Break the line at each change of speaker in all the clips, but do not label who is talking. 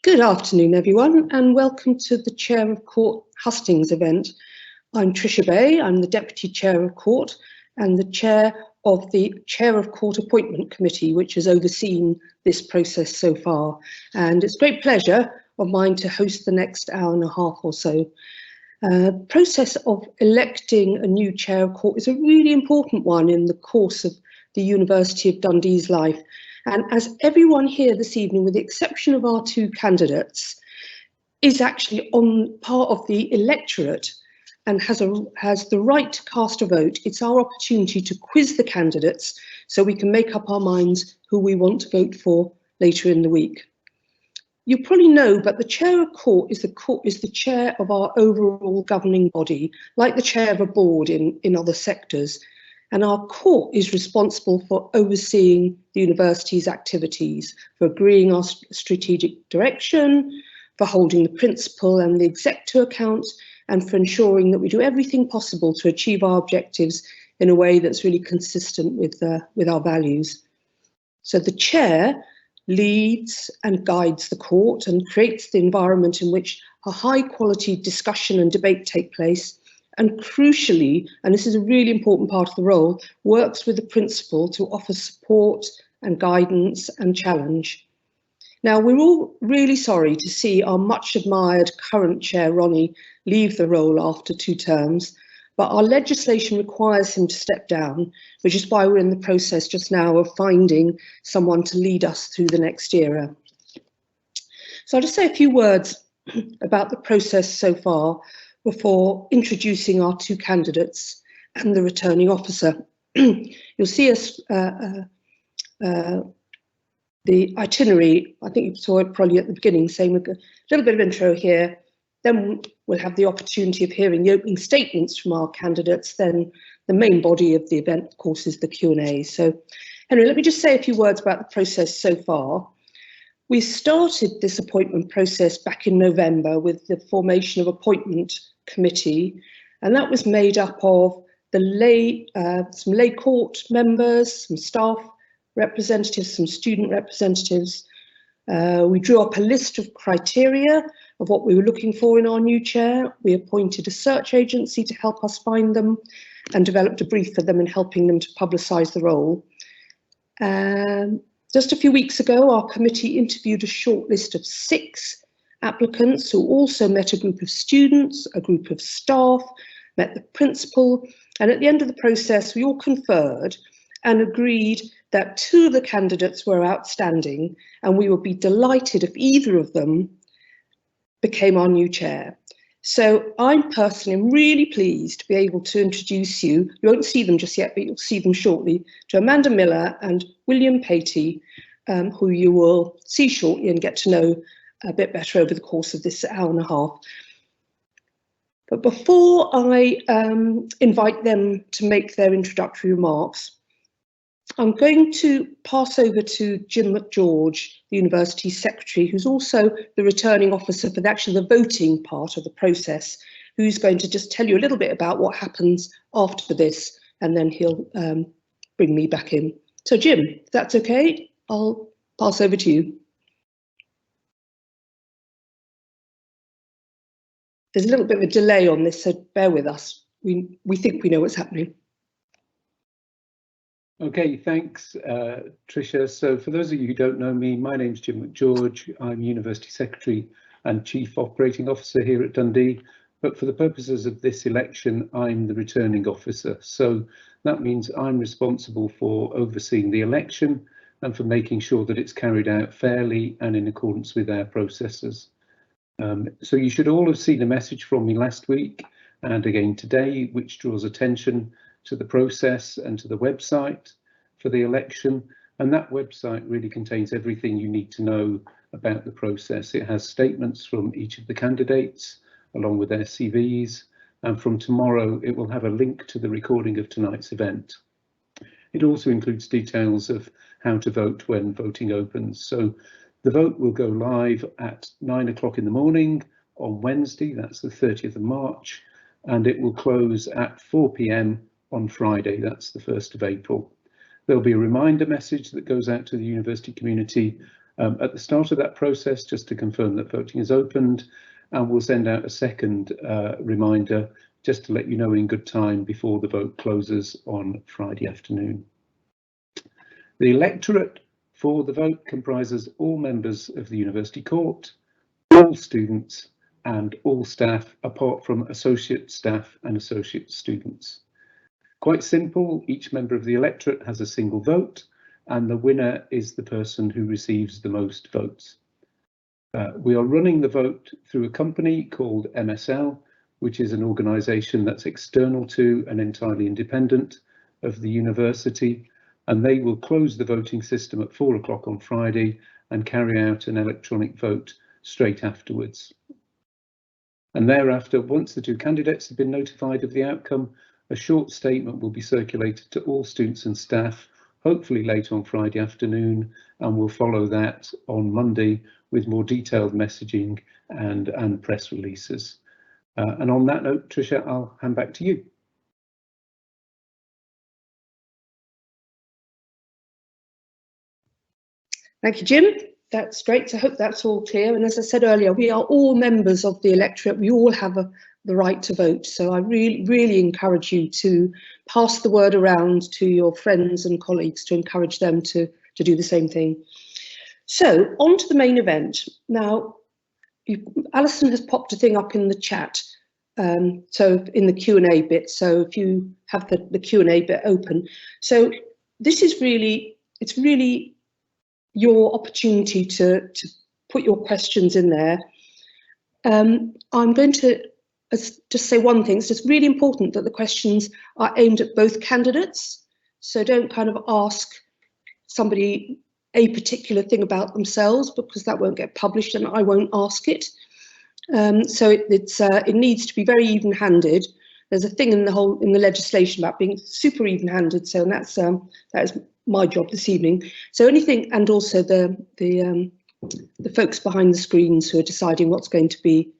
Good afternoon, everyone, and welcome to the Chair of Court Hustings event. I'm Tricia Bay, I'm the Deputy Chair of Court and the Chair of the Chair of Court Appointment Committee, which has overseen this process so far. And it's a great pleasure of mine to host the next hour and a half or so. The process of electing a new Chair of Court is a really important one in the course of the University of Dundee's life. And as everyone here this evening, with the exception of our two candidates, is actually on part of the electorate and has the right to cast a vote, it's our opportunity to quiz the candidates so we can make up our minds who we want to vote for later in the week. You probably know, but the Chair of Court is the chair of our overall governing body, like the chair of a board in other sectors. And our court is responsible for overseeing the university's activities, for agreeing our strategic direction, for holding the principal and the exec to account, and for ensuring that we do everything possible to achieve our objectives in a way that's really consistent with our values. So the chair leads and guides the court and creates the environment in which a high quality discussion and debate take place, and crucially, and this is a really important part of the role, works with the principal to offer support and guidance and challenge. Now, we're all really sorry to see our much admired current chair, Ronnie, leave the role after 2 terms, but our legislation requires him to step down, which is why we're in the process just now of finding someone to lead us through the next era. So I'll just say a few words about the process so far before introducing our 2 candidates and the returning officer. You'll see us, the itinerary, I think you saw it probably at the beginning, saying a little bit of intro here, then we'll have the opportunity of hearing the opening statements from our candidates, then the main body of the event, of course, is the Q&A. So, Henry, let me just say a few words about the process so far. We started this appointment process back in November with the formation of appointment committee, and that was made up of the some lay court members, some staff representatives, some student representatives. We drew up a list of criteria of what we were looking for in our new chair. We appointed a search agency to help us find them and developed a brief for them in helping them to publicise the role. Just a few weeks ago, our committee interviewed a short list of 6 applicants who also met a group of students, a group of staff, met the principal, and at the end of the process, we all conferred and agreed that 2 of the candidates were outstanding, and we would be delighted if either of them became our new chair. So I'm personally really pleased to be able to introduce you won't see them just yet, but you'll see them shortly, to Amanda Miller and William Patey, who you will see shortly and get to know a bit better over the course of this hour and a half. But before I invite them to make their introductory remarks, I'm going to pass over to Jim McGeorge, the University Secretary, who's also the returning officer for the voting part of the process, who's going to just tell you a little bit about what happens after this, and then he'll bring me back in. So Jim, if that's okay, I'll pass over to you. There's a little bit of a delay on this, so bear with us. We think we know what's happening.
Okay, thanks, Tricia. So for those of you who don't know me, my name's Jim McGeorge. I'm University Secretary and Chief Operating Officer here at Dundee. But for the purposes of this election, I'm the returning officer. So that means I'm responsible for overseeing the election and for making sure that it's carried out fairly and in accordance with our processes. So you should all have seen a message from me last week and again today, which draws attention to the process and to the website for the election. And that website really contains everything you need to know about the process. It has statements from each of the candidates along with their CVs. And from tomorrow, it will have a link to the recording of tonight's event. It also includes details of how to vote when voting opens. So the vote will go live at 9 o'clock in the morning on Wednesday, that's the 30th of March, and it will close at 4 p.m. on Friday, that's the 1st of April. There'll be a reminder message that goes out to the university community At the start of that process, just to confirm that voting is opened, and we'll send out a second reminder just to let you know in good time before the vote closes on Friday afternoon. The electorate for the vote comprises all members of the University Court, all students and all staff, apart from associate staff and associate students. Quite simple, each member of the electorate has a single vote, and the winner is the person who receives the most votes. We are running the vote through a company called MSL, which is an organisation that's external to and entirely independent of the university, and they will close the voting system at 4 o'clock on Friday and carry out an electronic vote straight afterwards. And thereafter, once the two candidates have been notified of the outcome, a short statement will be circulated to all students and staff, hopefully late on Friday afternoon, and we'll follow that on Monday with more detailed messaging and press releases. And on that note, Tricia, I'll hand back to you.
Thank you, Jim. That's great. So I hope that's all clear. And as I said earlier, we are all members of the electorate. We all have the right to vote. So I really encourage you to pass the word around to your friends and colleagues to encourage them to do the same thing. So on to the main event. Now, Alison has popped a thing up in the chat, so in the Q&A bit. So if you have the Q&A bit open. So this is really, it's really your opportunity to put your questions in there. I'm going to just say one thing. It's just really important that the questions are aimed at both candidates. So don't kind of ask somebody a particular thing about themselves, because that won't get published and I won't ask it. So it needs to be very even-handed. There's a thing in the legislation about being super even-handed. So that is my job this evening. So anything, and also the folks behind the screens who are deciding what's going to be.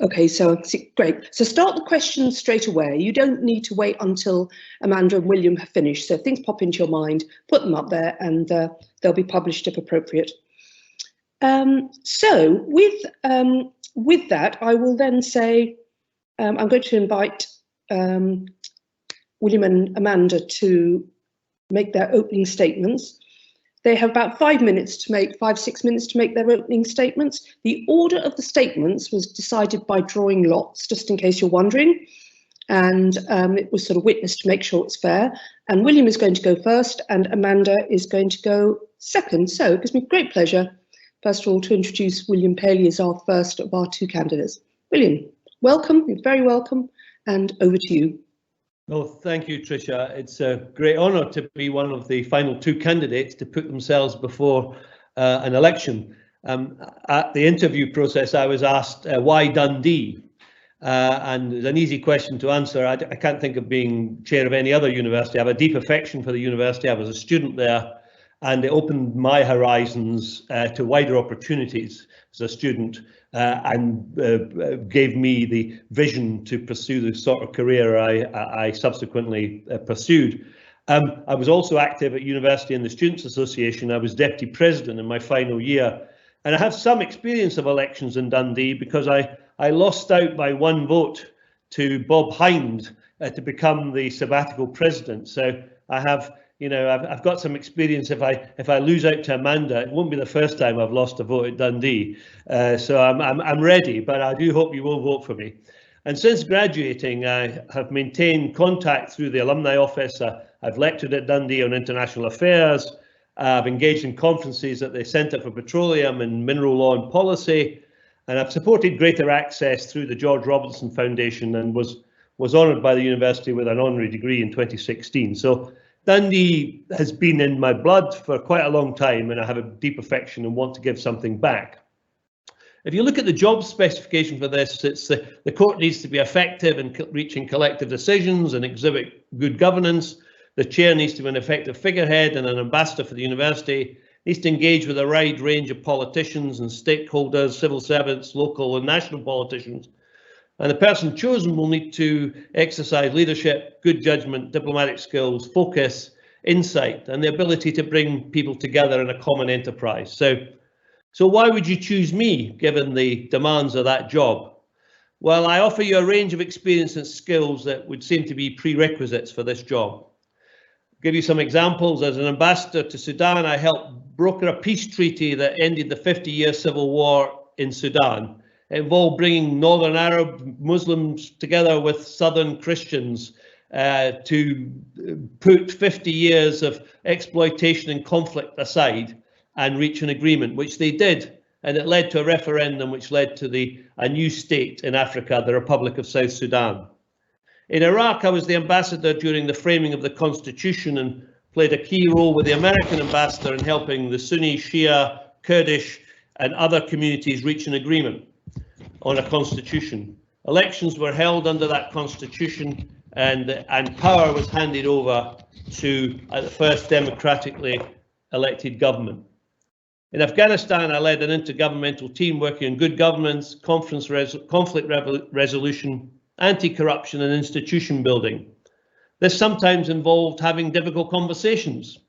Okay, so great. So start the questions straight away. You don't need to wait until Amanda and William have finished. So if things pop into your mind, put them up there, and they'll be published if appropriate. So with that, I will then say I'm going to invite William and Amanda to make their opening statements. They have about 5 minutes to make, 5-6 minutes to make their opening statements. The order of the statements was decided by drawing lots, just in case you're wondering. And it was sort of witnessed to make sure it's fair. And William is going to go first and Amanda is going to go second. So it gives me great pleasure, first of all, to introduce William Paley as our first of our two candidates. William, welcome, you're very welcome, and over to you.
Well, thank you, Tricia. It's a great honour to be one of the final two candidates to put themselves before an election. At the interview process, I was asked why Dundee, and it's an easy question to answer. I can't think of being chair of any other university. I have a deep affection for the university. I was a student there, and it opened my horizons to wider opportunities as a student, and gave me the vision to pursue the sort of career I subsequently pursued. I was also active at university in the Students' Association. I was deputy president in my final year, and I have some experience of elections in Dundee because I lost out by 1 vote to Bob Hind to become the sabbatical president. So I have, you know, I've got some experience. If I lose out to Amanda, it won't be the first time I've lost a vote at Dundee. So I'm ready, but I do hope you will vote for me. And since graduating, I have maintained contact through the alumni office. I've lectured at Dundee on international affairs. I've engaged in conferences at the Centre for Petroleum and Mineral Law and Policy, and I've supported greater access through the George Robinson Foundation, and was honoured by the university with an honorary degree in 2016. So Dundee has been in my blood for quite a long time, and I have a deep affection and want to give something back. If you look at the job specification for this, it's the court needs to be effective in reaching collective decisions and exhibit good governance. The chair needs to be an effective figurehead and an ambassador for the university, needs to engage with a wide range of politicians and stakeholders, civil servants, local and national politicians. And the person chosen will need to exercise leadership, good judgment, diplomatic skills, focus, insight, and the ability to bring people together in a common enterprise. So why would you choose me, given the demands of that job? Well, I offer you a range of experience and skills that would seem to be prerequisites for this job. Give you some examples. As an ambassador to Sudan, I helped broker a peace treaty that ended the 50-year civil war in Sudan. It involved bringing Northern Arab Muslims together with Southern Christians to put 50 years of exploitation and conflict aside and reach an agreement, which they did. And it led to a referendum which led to a new state in Africa, the Republic of South Sudan. In Iraq, I was the ambassador during the framing of the constitution and played a key role with the American ambassador in helping the Sunni, Shia, Kurdish and other communities reach an agreement on a constitution. Elections were held under that constitution and power was handed over to the first democratically elected government. In Afghanistan, I led an intergovernmental team working on good governance, conflict resolution, anti-corruption and institution building. This sometimes involved having difficult conversations,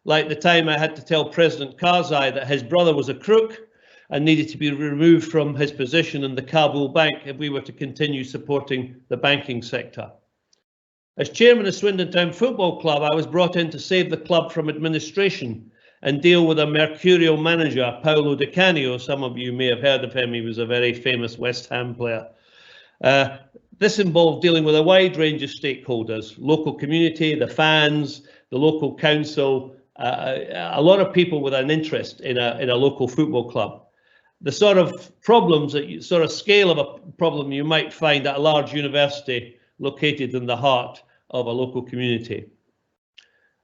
like the time I had to tell President Karzai that his brother was a crook and needed to be removed from his position in the Kabul bank if we were to continue supporting the banking sector. As chairman of Swindon Town Football Club, I was brought in to save the club from administration and deal with a mercurial manager, Paolo Di Canio. Some of you may have heard of him. He was a very famous West Ham player. This involved dealing with a wide range of stakeholders, local community, the fans, the local council, a lot of people with an interest in a local football club. The sort of problems, sort of scale of a problem you might find at a large university located in the heart of a local community.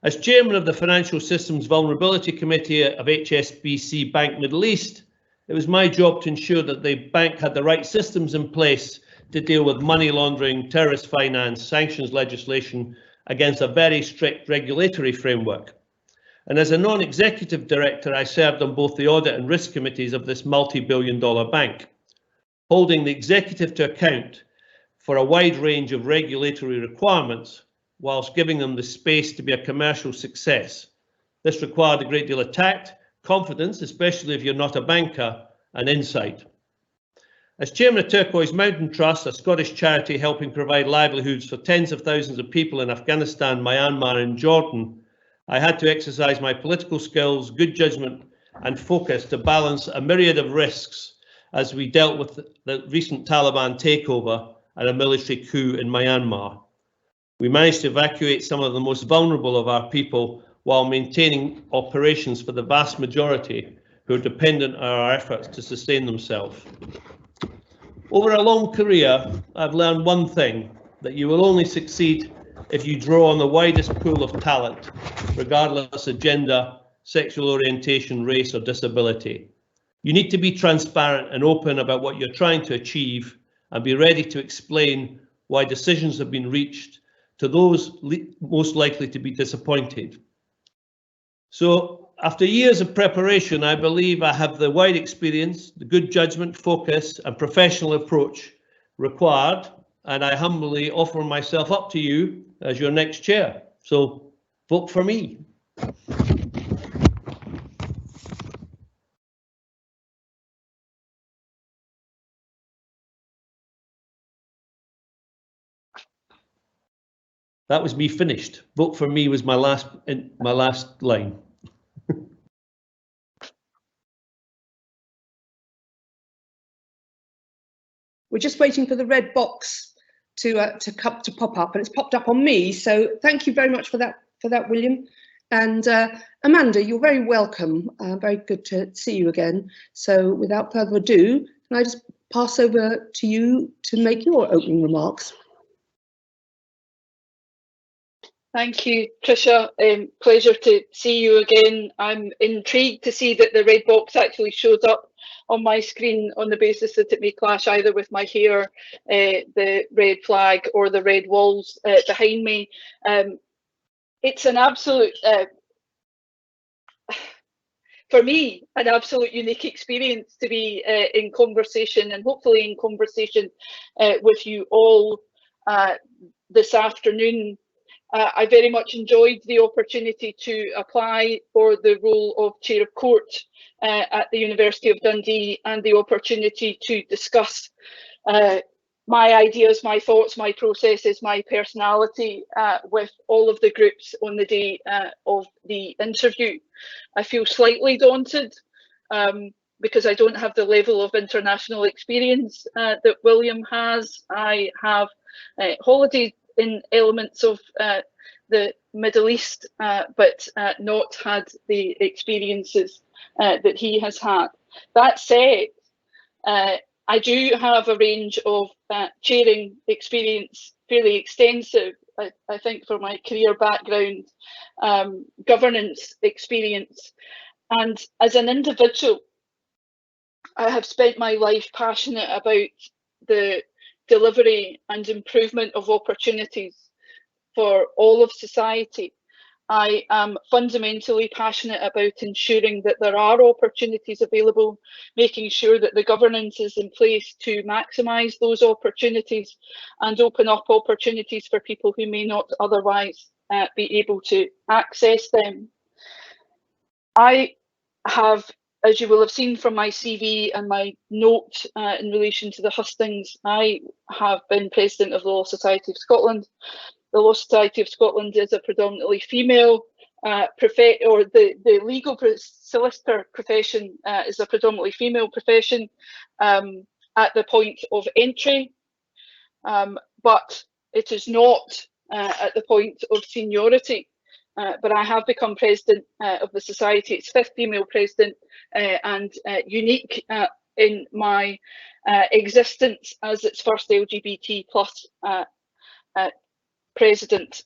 As chairman of the Financial Systems Vulnerability Committee of HSBC Bank Middle East, it was my job to ensure that the bank had the right systems in place to deal with money laundering, terrorist finance, sanctions legislation against a very strict regulatory framework. And as a non-executive director, I served on both the audit and risk committees of this multi-billion-dollar bank, holding the executive to account for a wide range of regulatory requirements, whilst giving them the space to be a commercial success. This required a great deal of tact, confidence, especially if you're not a banker, and insight. As chairman of Turquoise Mountain Trust, a Scottish charity helping provide livelihoods for tens of thousands of people in Afghanistan, Myanmar and Jordan, I had to exercise my political skills, good judgment and focus to balance a myriad of risks as we dealt with the recent Taliban takeover and a military coup in Myanmar. We managed to evacuate some of the most vulnerable of our people while maintaining operations for the vast majority who are dependent on our efforts to sustain themselves. Over a long career, I've learned one thing, that you will only succeed if you draw on the widest pool of talent, regardless of gender, sexual orientation, race or disability. You need to be transparent and open about what you're trying to achieve and be ready to explain why decisions have been reached to those most likely to be disappointed. So after years of preparation, I believe I have the wide experience, the good judgment, focus and professional approach required, and I humbly offer myself up to you as your next chair. So vote for me. That was me finished. Vote for me was my last line.
We're just waiting for the red box to pop up, and it's popped up on me. So thank you very much for that, William. And Amanda, you're very welcome. Very good to see you again. So without further ado, can I just pass over to you to make your opening remarks?
Thank you, Tricia. Pleasure to see you again. I'm intrigued to see that the red box actually shows up on my screen on the basis that it may clash either with my hair, the red flag or the red walls behind me. It's an absolute, for me, an absolute unique experience to be in conversation and hopefully in conversation with you all this afternoon. I very much enjoyed the opportunity to apply for the role of Chair of Court at the University of Dundee, and the opportunity to discuss my ideas, my thoughts, my processes, my personality with all of the groups on the day of the interview. I feel slightly daunted because I don't have the level of international experience that William has. I have holiday in elements of the Middle East, but not had the experiences that he has had. That said, I do have a range of chairing experience, fairly extensive, I think, for my career background, governance experience. And as an individual, I have spent my life passionate about the delivery and improvement of opportunities for all of society. I am fundamentally passionate about ensuring that there are opportunities available, making sure that the governance is in place to maximise those opportunities and open up opportunities for people who may not otherwise be able to access them. I have, as you will have seen from my CV and my note in relation to the hustings, I have been president of the Law Society of Scotland. The Law Society of Scotland is a predominantly female the legal solicitor profession is a predominantly female profession at the point of entry, but it is not at the point of seniority. But I have become president of the society. It's 5th female president and unique in my existence as its first LGBT plus president.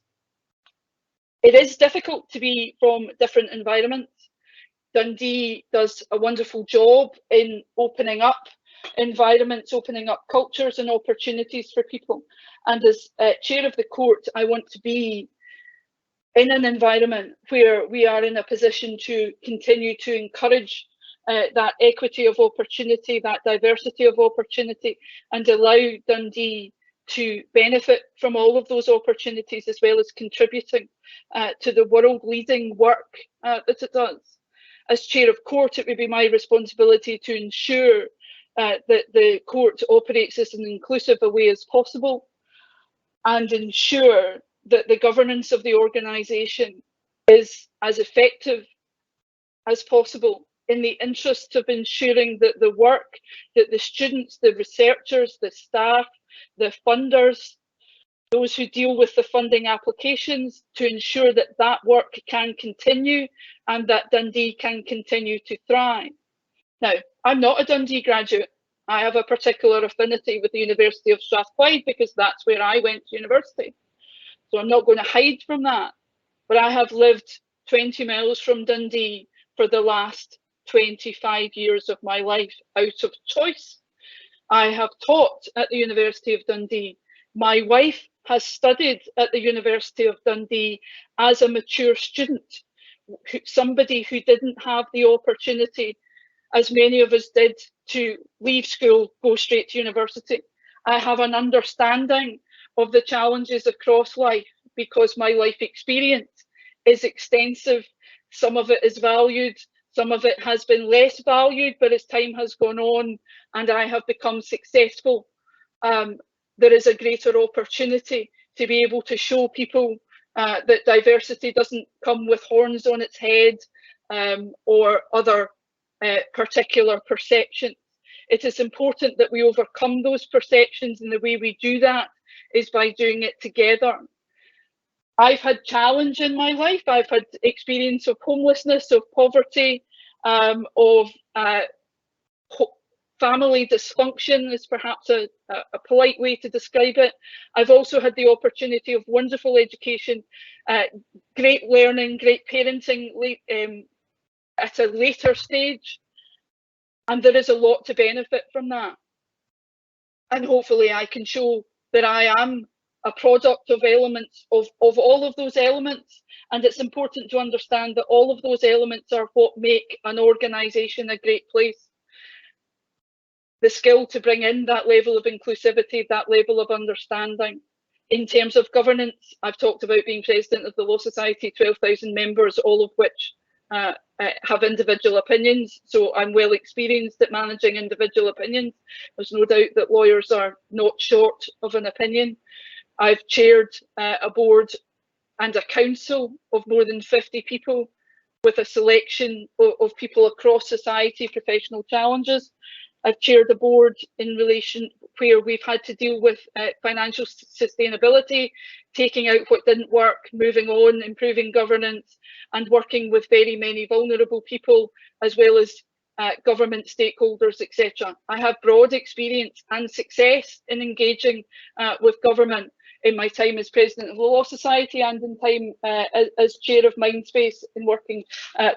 It is difficult to be from different environments. Dundee does a wonderful job in opening up environments, opening up cultures and opportunities for people. And as chair of the court, I want to be in an environment where we are in a position to continue to encourage that equity of opportunity, that diversity of opportunity, and allow Dundee to benefit from all of those opportunities, as well as contributing to the world-leading work that it does. As chair of court, it would be my responsibility to ensure that the court operates as an inclusive a way as possible, and ensure that the governance of the organisation is as effective as possible, in the interest of ensuring that the work that the students, the researchers, the staff, the funders, those who deal with the funding applications, to ensure that that work can continue and that Dundee can continue to thrive. Now, I'm not a Dundee graduate. I have a particular affinity with the University of Strathclyde because that's where I went to university. So I'm not going to hide from that. But I have lived 20 miles from Dundee for the last 25 years of my life out of choice. I have taught at the University of Dundee. My wife has studied at the University of Dundee as a mature student, somebody who didn't have the opportunity, as many of us did, to leave school, go straight to university. I have an understanding of the challenges across life because my life experience is extensive. Some of it is valued, some of it has been less valued, but as time has gone on and I have become successful, there is a greater opportunity to be able to show people that diversity doesn't come with horns on its head or other particular perceptions. It is important that we overcome those perceptions, and the way we do that is by doing it together. I've had challenge in my life. I've had experience of homelessness, of poverty, of family dysfunction is perhaps a polite way to describe it. I've also had the opportunity of wonderful education, great learning, great parenting at a later stage. And there is a lot to benefit from that. And hopefully I can show that I am a product of elements of all of those elements. And it's important to understand that all of those elements are what make an organisation a great place. The skill to bring in that level of inclusivity, that level of understanding, In terms of governance, I've talked about being president of the Law Society, 12,000 members, all of which have individual opinions. So I'm well experienced at managing individual opinions. There's no doubt that lawyers are not short of an opinion. I've chaired a board and a council of more than 50 people, with a selection of people across society, professional challenges. I've chaired a board in relation where we've had to deal with financial sustainability, taking out what didn't work, moving on, improving governance, and working with very many vulnerable people, as well as government stakeholders, etc. I have broad experience and success in engaging with government in my time as president of the Law Society and in time as chair of Mindspace in working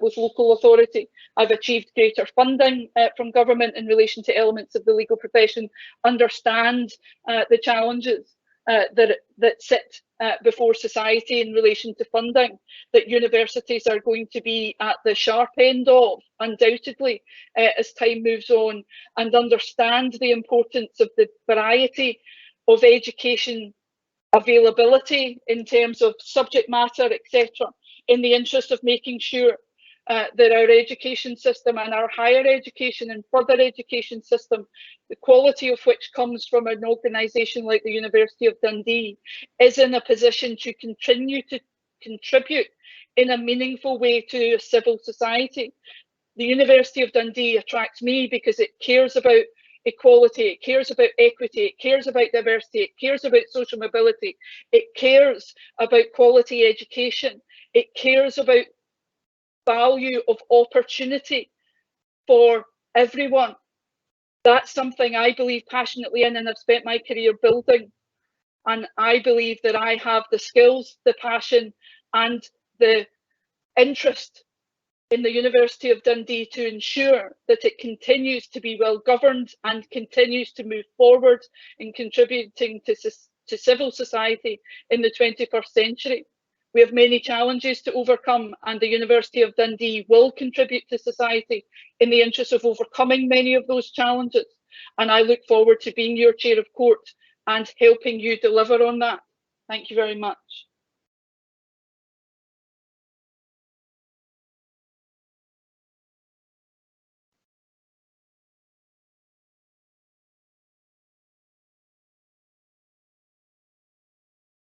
with local authority. I've achieved greater funding from government in relation to elements of the legal profession, understand the challenges that sit before society in relation to funding, that universities are going to be at the sharp end of, undoubtedly, as time moves on, and understand the importance of the variety of education availability in terms of subject matter, etc., in the interest of making sure that our education system and our higher education and further education system, the quality of which comes from an organisation like the University of Dundee, is in a position to continue to contribute in a meaningful way to civil society. The University of Dundee attracts me because it cares about equality, it cares about equity, it cares about diversity, it cares about social mobility, it cares about quality education, it cares about value of opportunity for everyone. That's something I believe passionately in and I've spent my career building. And I believe that I have the skills, the passion and the interest in the University of Dundee to ensure that it continues to be well governed and continues to move forward in contributing to civil society in the 21st century. We have many challenges to overcome, and the University of Dundee will contribute to society in the interest of overcoming many of those challenges. And I look forward to being your chair of court and helping you deliver on that. Thank you very much.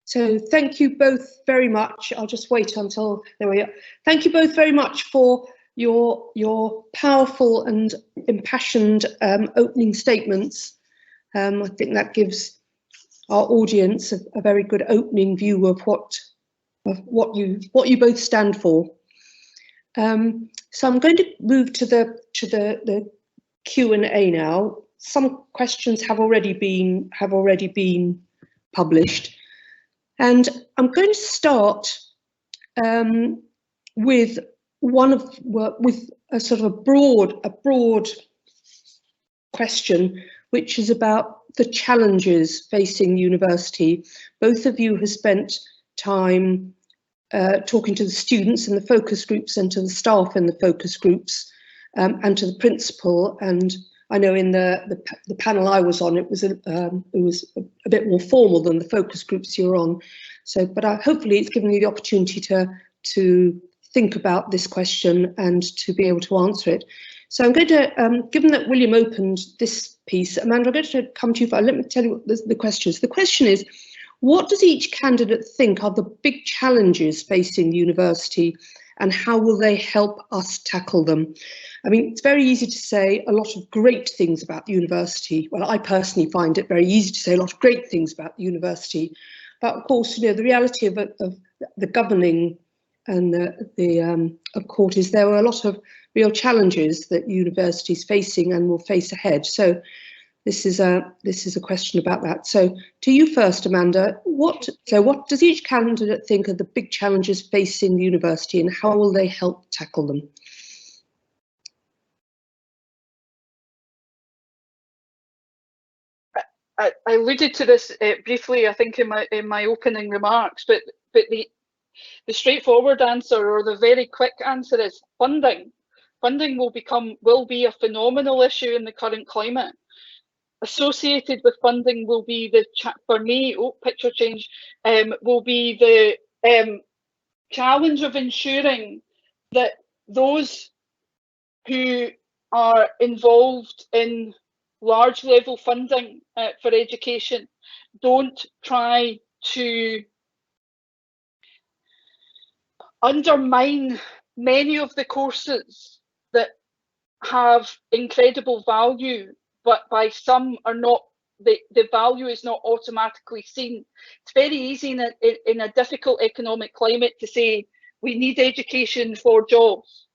So thank you both very much. I'll just wait until, there we are. Thank you both very much for your powerful and impassioned opening statements. I think that gives our audience a very good opening view of what you both stand for. So I'm going to move to the Q&A now. Some questions have already been published. And I'm going to start with a sort of a broad question, which is about the challenges facing university. Both of you have spent time talking to the students in the focus groups and to the staff in the focus groups and to the principal. And I know in the panel I was on, it was a bit more formal than the focus groups you're on. So, but hopefully it's given you the opportunity to think about this question and to be able to answer it. So I'm going to, given that William opened this piece, Amanda, I'm going to come to you. Let me tell you what the question is. The question is, what does each candidate think are the big challenges facing the university, and how will they help us tackle them? I mean, it's very easy to say a lot of great things about the university. Well, I personally find it very easy to say a lot of great things about the university. But of course, you know, the reality of the governing and of court is there are a lot of real challenges that university is facing and will face ahead. So this is a question about that. So to you first, Amanda, what does each candidate think are the big challenges facing the university, and how will they help tackle them?
I alluded to this briefly, I think, in my opening remarks, but the straightforward answer, or the very quick answer, is funding. Funding will be a phenomenal issue in the current climate. associated with funding will be for me, picture change, will be the challenge of ensuring that those who are involved in large level funding for education don't try to undermine many of the courses that have incredible value, but by some are not, the value is not automatically seen. It's very easy in a difficult economic climate to say we need education for jobs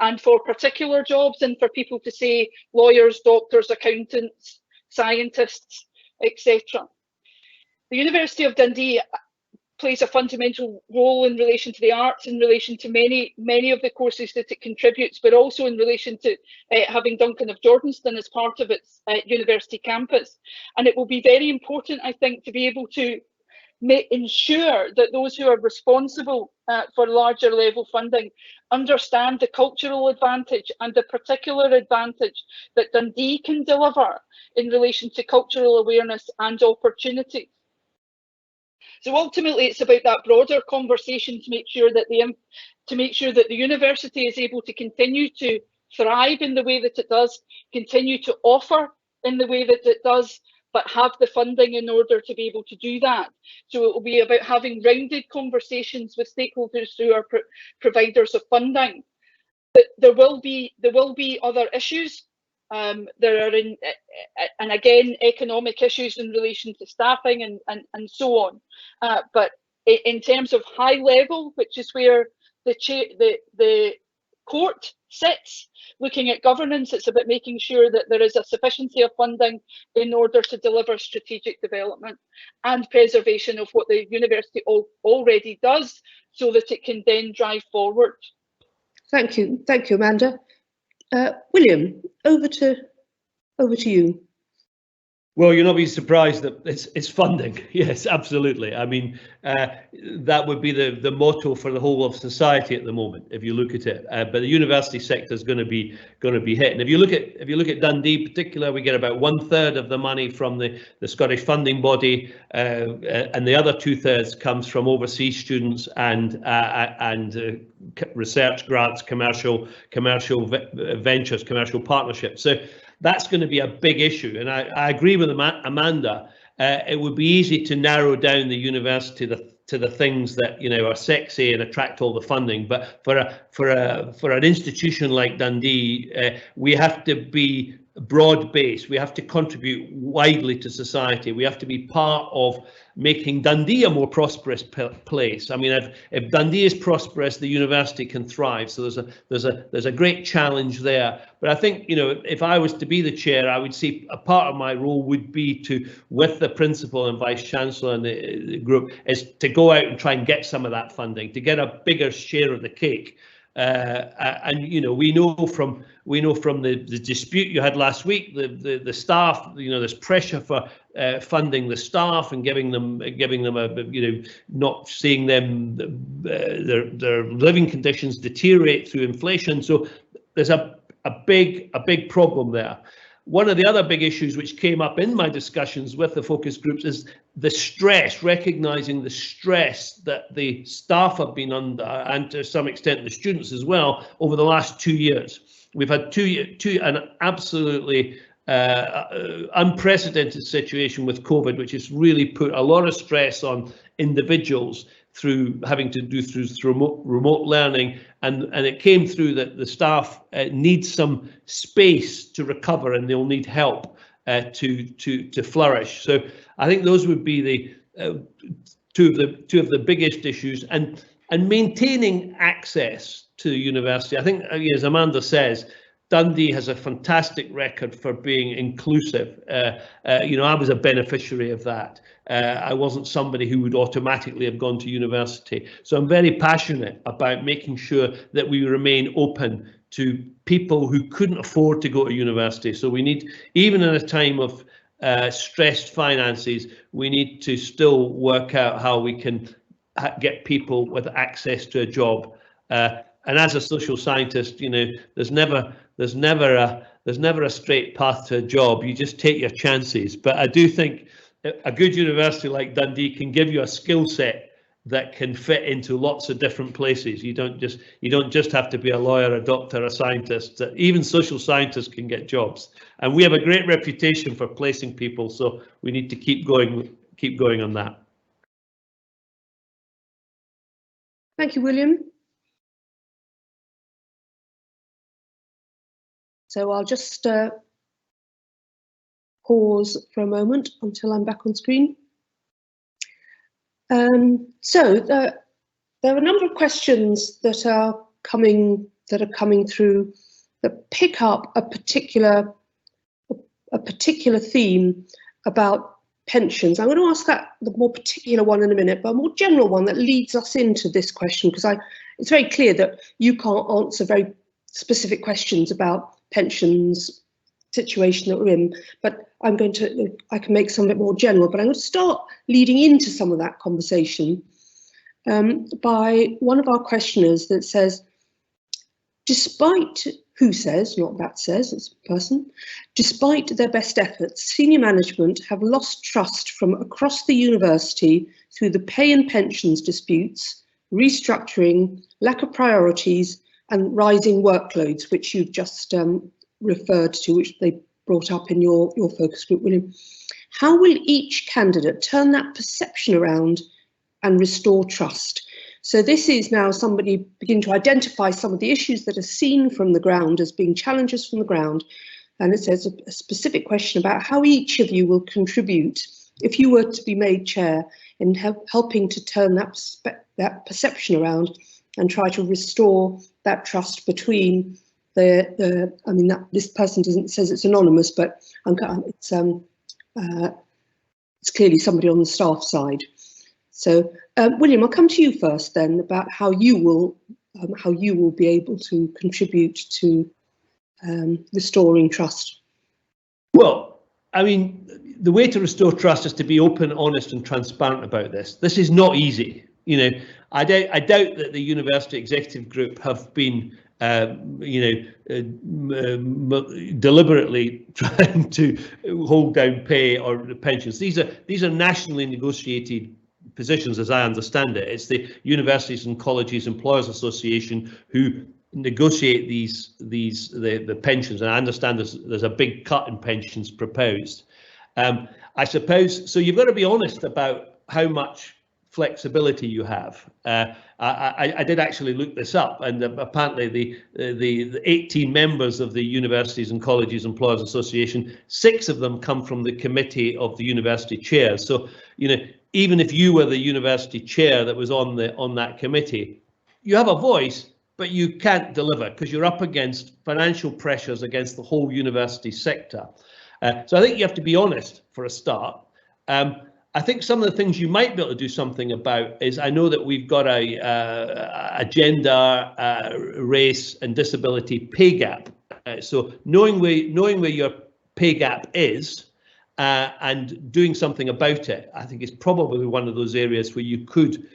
and for particular jobs, and for people to say lawyers, doctors, accountants, scientists, etc. The University of Dundee plays a fundamental role in relation to the arts, in relation to many of the courses that it contributes, but also in relation to having Duncan of Jordanston as part of its university campus. And it will be very important, I think, to be able to ensure that those who are responsible for larger level funding understand the cultural advantage and the particular advantage that Dundee can deliver in relation to cultural awareness and opportunity. So ultimately, it's about that broader conversation to make sure that the university is able to continue to thrive in the way that it does, continue to offer in the way that it does, but have the funding in order to be able to do that. So it will be about having rounded conversations with stakeholders who are providers of funding. But there will be other issues. There are and again economic issues in relation to staffing and so on. But in terms of high level, which is where the court sits, looking at governance, it's about making sure that there is a sufficiency of funding in order to deliver strategic development and preservation of what the university already does, so that it can then drive forward.
Thank you, Amanda. William, over to you.
Well, you'll not be surprised that it's funding. Yes, absolutely. I mean, that would be the motto for the whole of society at the moment, if you look at it. But the university sector is going to be hit. And if you look at Dundee in particular, we get about 1/3 of the money from the Scottish funding body, and the other 2/3 comes from overseas students and research grants, commercial ventures, commercial partnerships. So that's going to be a big issue, and I agree with Amanda. It would be easy to narrow down the university to the things that are sexy and attract all the funding, but for an institution like Dundee, we have to be broad-based. We have to contribute widely to society. We have to be part of making Dundee a more prosperous place. I mean, if Dundee is prosperous, the university can thrive. So there's a great challenge there. But I think, if I was to be the chair, I would see a part of my role would be to, with the principal and vice chancellor and the group, is to go out and try and get some of that funding, to get a bigger share of the cake. And we know from the dispute you had last week, the staff, there's pressure for funding the staff and giving them a not seeing them their living conditions deteriorate through inflation. So there's a big problem there. One of the other big issues which came up in my discussions with the focus groups is the stress, recognising the stress that the staff have been under, and to some extent the students as well, over the last 2 years. We've had an absolutely unprecedented situation with COVID, which has really put a lot of stress on individuals through having to do through remote learning, and it came through that the staff need some space to recover, and they'll need help to flourish. So I think those would be the two of the biggest issues, and maintaining access to university. I think, as Amanda says, Dundee has a fantastic record for being inclusive. I was a beneficiary of that. I wasn't somebody who would automatically have gone to university. So I'm very passionate about making sure that we remain open to people who couldn't afford to go to university. So we need, even in a time of stressed finances, we need to still work out how we can get people with access to a job. And as a social scientist, you know, there's never a straight path to a job. You just take your chances. But I do think a good university like Dundee can give you a skill set that can fit into lots of different places. You don't just have to be a lawyer, a doctor, a scientist. Even social scientists can get jobs, and we have a great reputation for placing people. So we need to keep going on that.
Thank you, William. So I'll just pause for a moment until I'm back on screen. So there are a number of questions that are coming through that pick up a particular theme about pensions. I'm going to ask the more particular one in a minute, but a more general one that leads us into this question, because it's very clear that you can't answer very specific questions about pensions situation that we're in, but I can make some of it more general, but I'm going to start leading into some of that conversation by one of our questioners that says, despite it's a person, despite their best efforts, senior management have lost trust from across the university through the pay and pensions disputes, restructuring, lack of priorities, and rising workloads, which you've just referred to, which they brought up in your focus group, William. How will each candidate turn that perception around and restore trust? So this is now somebody beginning to identify some of the issues that are seen from the ground as being challenges from the ground. And it says a specific question about how each of you will contribute, if you were to be made chair, in helping to turn that perception around and try to restore that trust between this person says it's anonymous, but it's clearly somebody on the staff side. So, William, I'll come to you first then about how you will be able to contribute to restoring trust.
Well, I mean, the way to restore trust is to be open, honest, and transparent about this. This is not easy. You know, I doubt that the university executive group have been deliberately trying to hold down pay or pensions. These are nationally negotiated positions, as I understand it. It's the Universities and Colleges Employers Association who negotiate the pensions, and I understand there's a big cut in pensions proposed. I suppose so. You've got to be honest about how much flexibility you have. I did actually look this up, and apparently the 18 members of the Universities and Colleges Employers Association, 6 of them come from the committee of the university chairs. So, you know, even if you were the university chair that was on that committee, you have a voice, but you can't deliver because you're up against financial pressures against the whole university sector. So I think you have to be honest for a start. I think some of the things you might be able to do something about is, I know that we've got a gender, race and disability pay gap. So knowing where your pay gap is and doing something about it, I think is probably one of those areas where you could,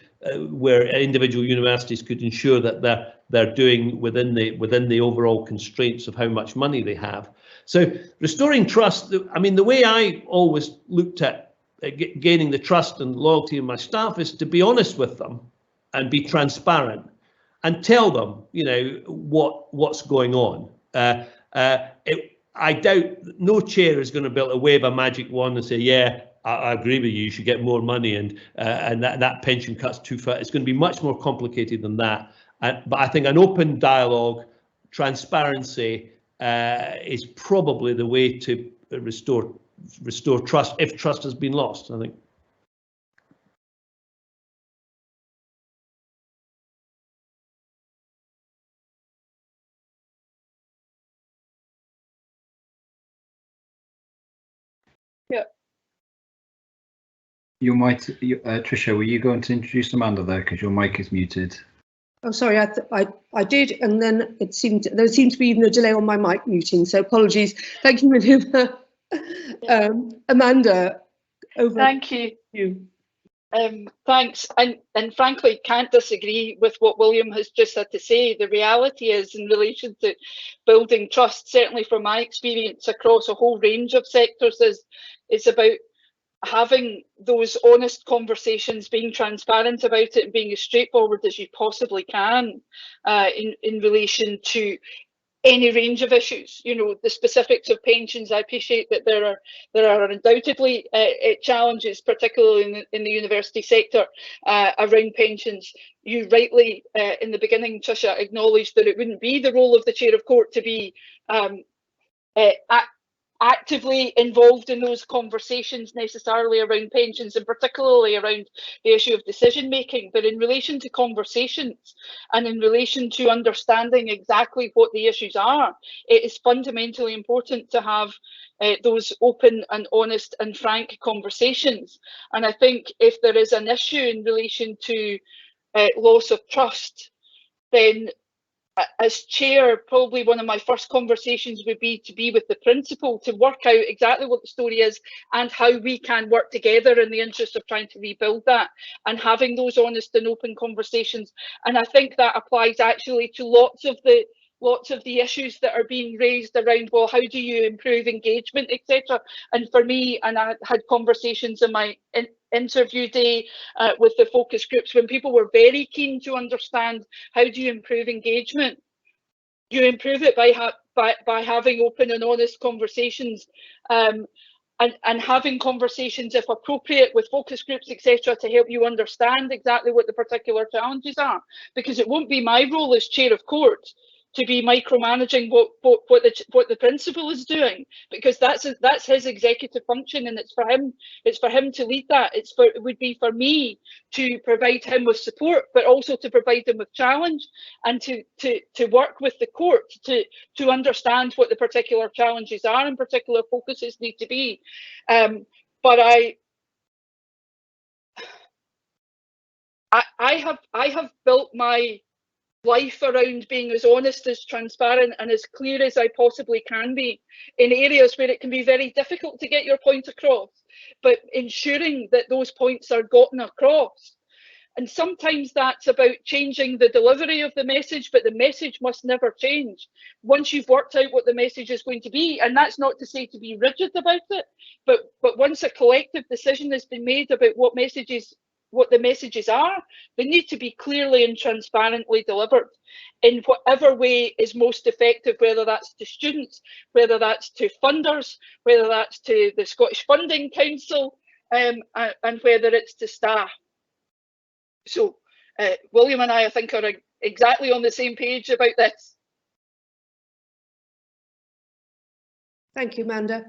where individual universities could ensure that they're doing within the overall constraints of how much money they have. So restoring trust, I mean, the way I always looked at gaining the trust and loyalty of my staff is to be honest with them and be transparent and tell them, you know, what's going on. I doubt no chair is going to be able to wave a magic wand and say, yeah, I agree with you, you should get more money, and that pension cut's too far. It's going to be much more complicated than that. But I think an open dialogue, transparency is probably the way to restore trust if trust has been lost, I think.
Yeah.
Your mic, Tricia, were you going to introduce Amanda there, because your mic is muted?
Oh, sorry, I did, and then there seemed to be even a delay on my mic muting, so apologies. Thank you, William. Amanda, over.
Thank you.
You.
Thanks, and frankly can't disagree with what William has just had to say. The reality is, in relation to building trust, certainly from my experience across a whole range of sectors, is about having those honest conversations, being transparent about it, and being as straightforward as you possibly can in relation to any range of issues. You know, the specifics of pensions, I appreciate that there are undoubtedly challenges, particularly in the university sector, around pensions. You rightly, in the beginning, Tricia, acknowledged that it wouldn't be the role of the Chair of Court to be actively involved in those conversations necessarily around pensions, and particularly around the issue of decision making. But in relation to conversations and in relation to understanding exactly what the issues are, it is fundamentally important to have those open and honest and frank conversations. And I think if there is an issue in relation to loss of trust, then as chair, probably one of my first conversations would be to be with the principal to work out exactly what the story is and how we can work together in the interest of trying to rebuild that, and having those honest and open conversations. And I think that applies actually to lots of the issues that are being raised around, well, how do you improve engagement, etc. And for me, and I had conversations in my interview day with the focus groups, when people were very keen to understand how do you improve engagement. You improve it by having open and honest conversations, and having conversations, if appropriate, with focus groups, etc., to help you understand exactly what the particular challenges are. Because it won't be my role as chair of court to be micromanaging what the principal is doing, because that's his executive function, and it's for him to lead that. It would be for me to provide him with support, but also to provide him with challenge, and to work with the court to understand what the particular challenges are and particular focuses need to be. But I have built my life around being as honest, as transparent, and as clear as I possibly can be in areas where it can be very difficult to get your point across, but ensuring that those points are gotten across. And sometimes that's about changing the delivery of the message, but the message must never change once you've worked out what the message is going to be. And that's not to say to be rigid about it, but once a collective decision has been made about what the messages are, they need to be clearly and transparently delivered in whatever way is most effective, whether that's to students, whether that's to funders, whether that's to the Scottish Funding Council, and whether it's to staff. So William and I think, are exactly on the same page about this.
Thank you, Amanda.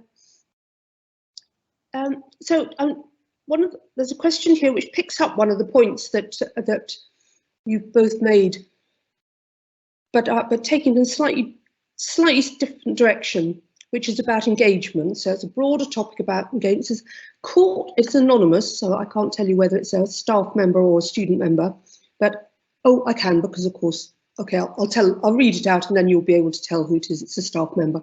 There's a question here which picks up one of the points that you've both made, but taken in a slightly different direction, which is about engagement. So it's a broader topic about engagement. It says, court, it's anonymous, so I can't tell you whether it's a staff member or a student member, but I can, because of course, okay, I'll read it out and then you'll be able to tell who it is. It's a staff member.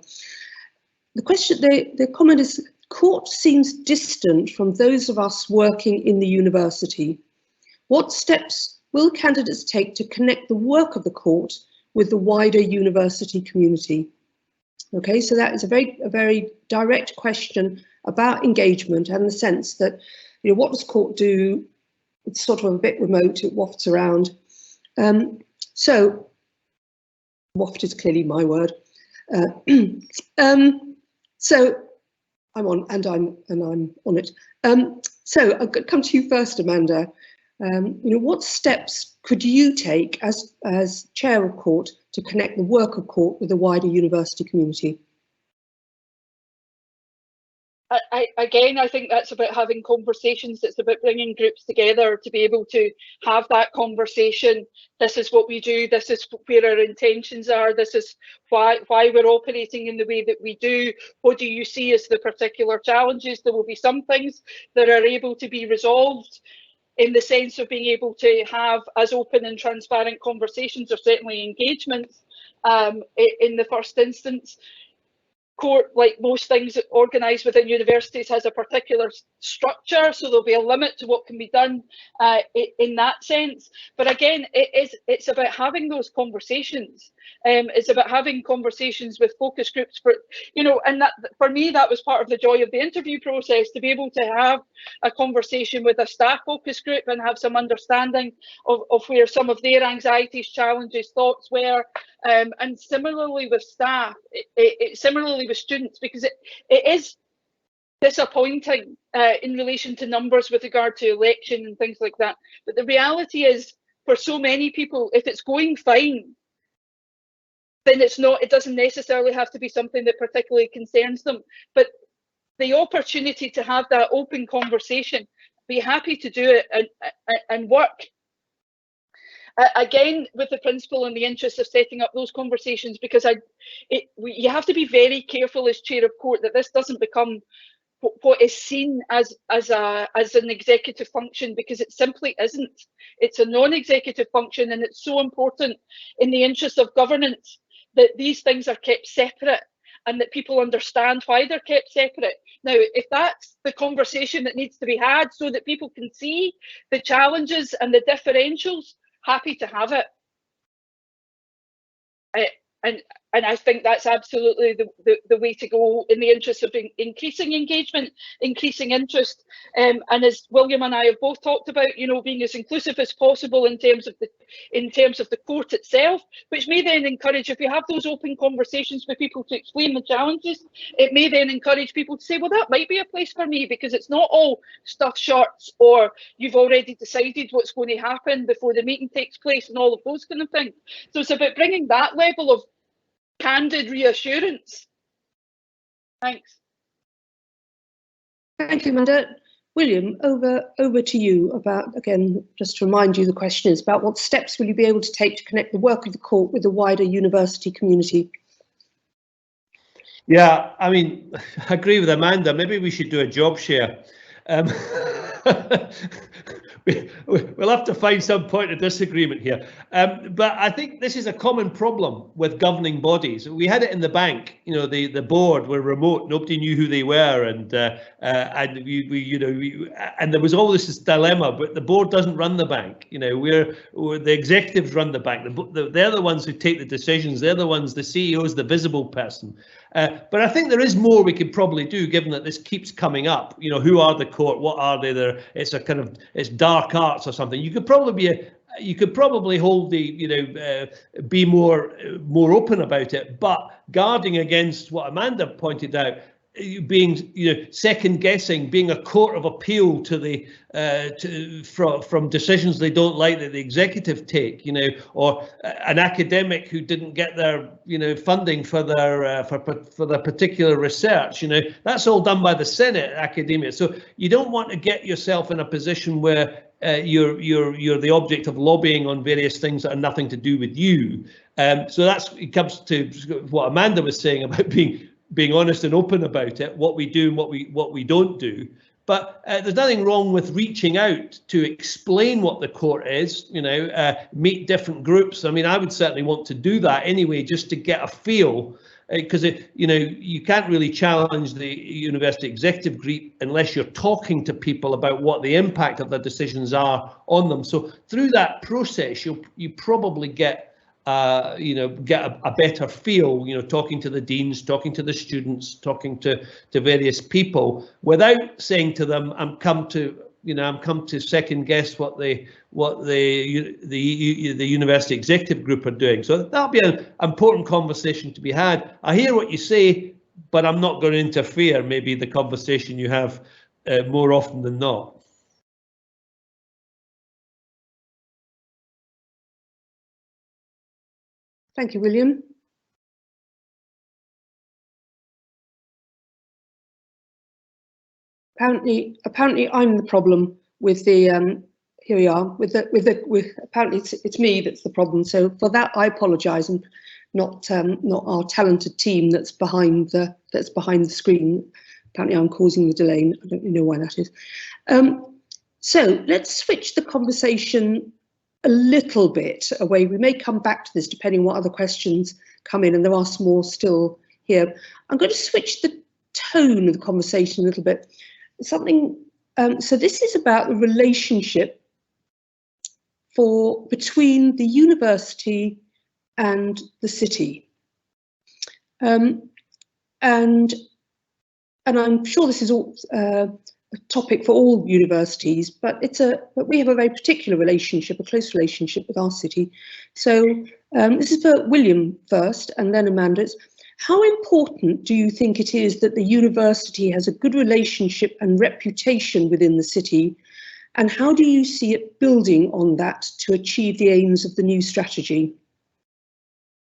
The question, the comment is, court seems distant from those of us working in the university. What steps will candidates take to connect the work of the court with the wider university community? Okay, so that is a very direct question about engagement, and the sense that, you know, what does court do? It's sort of a bit remote, it wafts around. So waft is clearly my word. So I'm on, and I'm on it. So I'll come to you first, Amanda. You know, what steps could you take as chair of court to connect the work of court with the wider university community?
I think that's about having conversations. It's about bringing groups together to be able to have that conversation. This is what we do. This is where our intentions are. This is why we're operating in the way that we do. What do you see as the particular challenges? There will be some things that are able to be resolved in the sense of being able to have as open and transparent conversations, or certainly engagements in the first instance. court, like most things organised within universities, has a particular structure, so there'll be a limit to what can be done in that sense. But again, it's about having those conversations. It's about having conversations with focus groups, for, you know, and that, for me, that was part of the joy of the interview process, to be able to have a conversation with a staff focus group and have some understanding of where some of their anxieties, challenges, thoughts were. And similarly with staff, similarly with students, because it is disappointing in relation to numbers with regard to election and things like that. But the reality is, for so many people, if it's going fine, then it's not, it doesn't necessarily have to be something that particularly concerns them. But the opportunity to have that open conversation, be happy to do it and work. Again, with the principle and the interest of setting up those conversations, because you have to be very careful as chair of court that this doesn't become what is seen as an executive function, because it simply isn't. It's a non-executive function, and it's so important in the interest of governance that these things are kept separate and that people understand why they're kept separate. Now, if that's the conversation that needs to be had so that people can see the challenges and the differentials, happy to have it. And I think that's absolutely the way to go in the interest of increasing engagement, increasing interest, and as William and I have both talked about, you know, being as inclusive as possible in terms of the court itself, which may then encourage, if you have those open conversations with people to explain the challenges, it may then encourage people to say, well, that might be a place for me, because it's not all stuffed shirts or you've already decided what's going to happen before the meeting takes place and all of those kind of things. So it's about bringing that level of candid reassurance. Thanks.
Thank you, Amanda. William, over to you about, again, just to remind you, the question is about what steps will you be able to take to connect the work of the court with the wider university community?
Yeah, I mean, I agree with Amanda. Maybe we should do a job share. We'll have to find some point of disagreement here. But I think this is a common problem with governing bodies. We had it in the bank. You know, the board were remote. Nobody knew who they were, and and there was always this dilemma. But the board doesn't run the bank. You know, the executives run the bank. They're the ones who take the decisions. They're the ones. The CEO is the visible person. But I think there is more we could probably do, given that this keeps coming up. You know, who are the court? What are they? It's a kind of, it's dark arts or something. You could probably hold the, be more open about it, but guarding against what Amanda pointed out, being, second guessing, being a court of appeal to the from decisions they don't like that the executive take, or an academic who didn't get their funding for their for their particular research. That's all done by the Senate, academia. So you don't want to get yourself in a position where you're the object of lobbying on various things that are nothing to do with you. So it comes to what Amanda was saying about being honest and open about it, what we do and what we don't do. But there's nothing wrong with reaching out to explain what the court is, meet different groups. I mean, I would certainly want to do that anyway, just to get a feel, because you can't really challenge the university executive group unless you're talking to people about what the impact of their decisions are on them. So through that process, you probably get a better feel, talking to the deans, talking to the students, talking to various people, without saying to them, I'm come to second guess what the university executive group are doing. So that'll be an important conversation to be had. I hear what you say, but I'm not going to interfere. Maybe the conversation you have more often than not.
Thank you, William. Apparently I'm the problem with the here we are with apparently it's me that's the problem. So for that I apologise, and not our talented team that's behind the screen. Apparently I'm causing the delay. I don't really know why that is. So let's switch the conversation a little bit away. We may come back to this depending on what other questions come in, and there are some more still here. I'm going to switch the tone of the conversation a little bit. So this is about the relationship between the university and the city. And I'm sure this is all a topic for all universities, but we have a very particular relationship, a close relationship with our city. So this is for William first, and then Amanda. How important do you think it is that the university has a good relationship and reputation within the city? And how do you see it building on that to achieve the aims of the new strategy?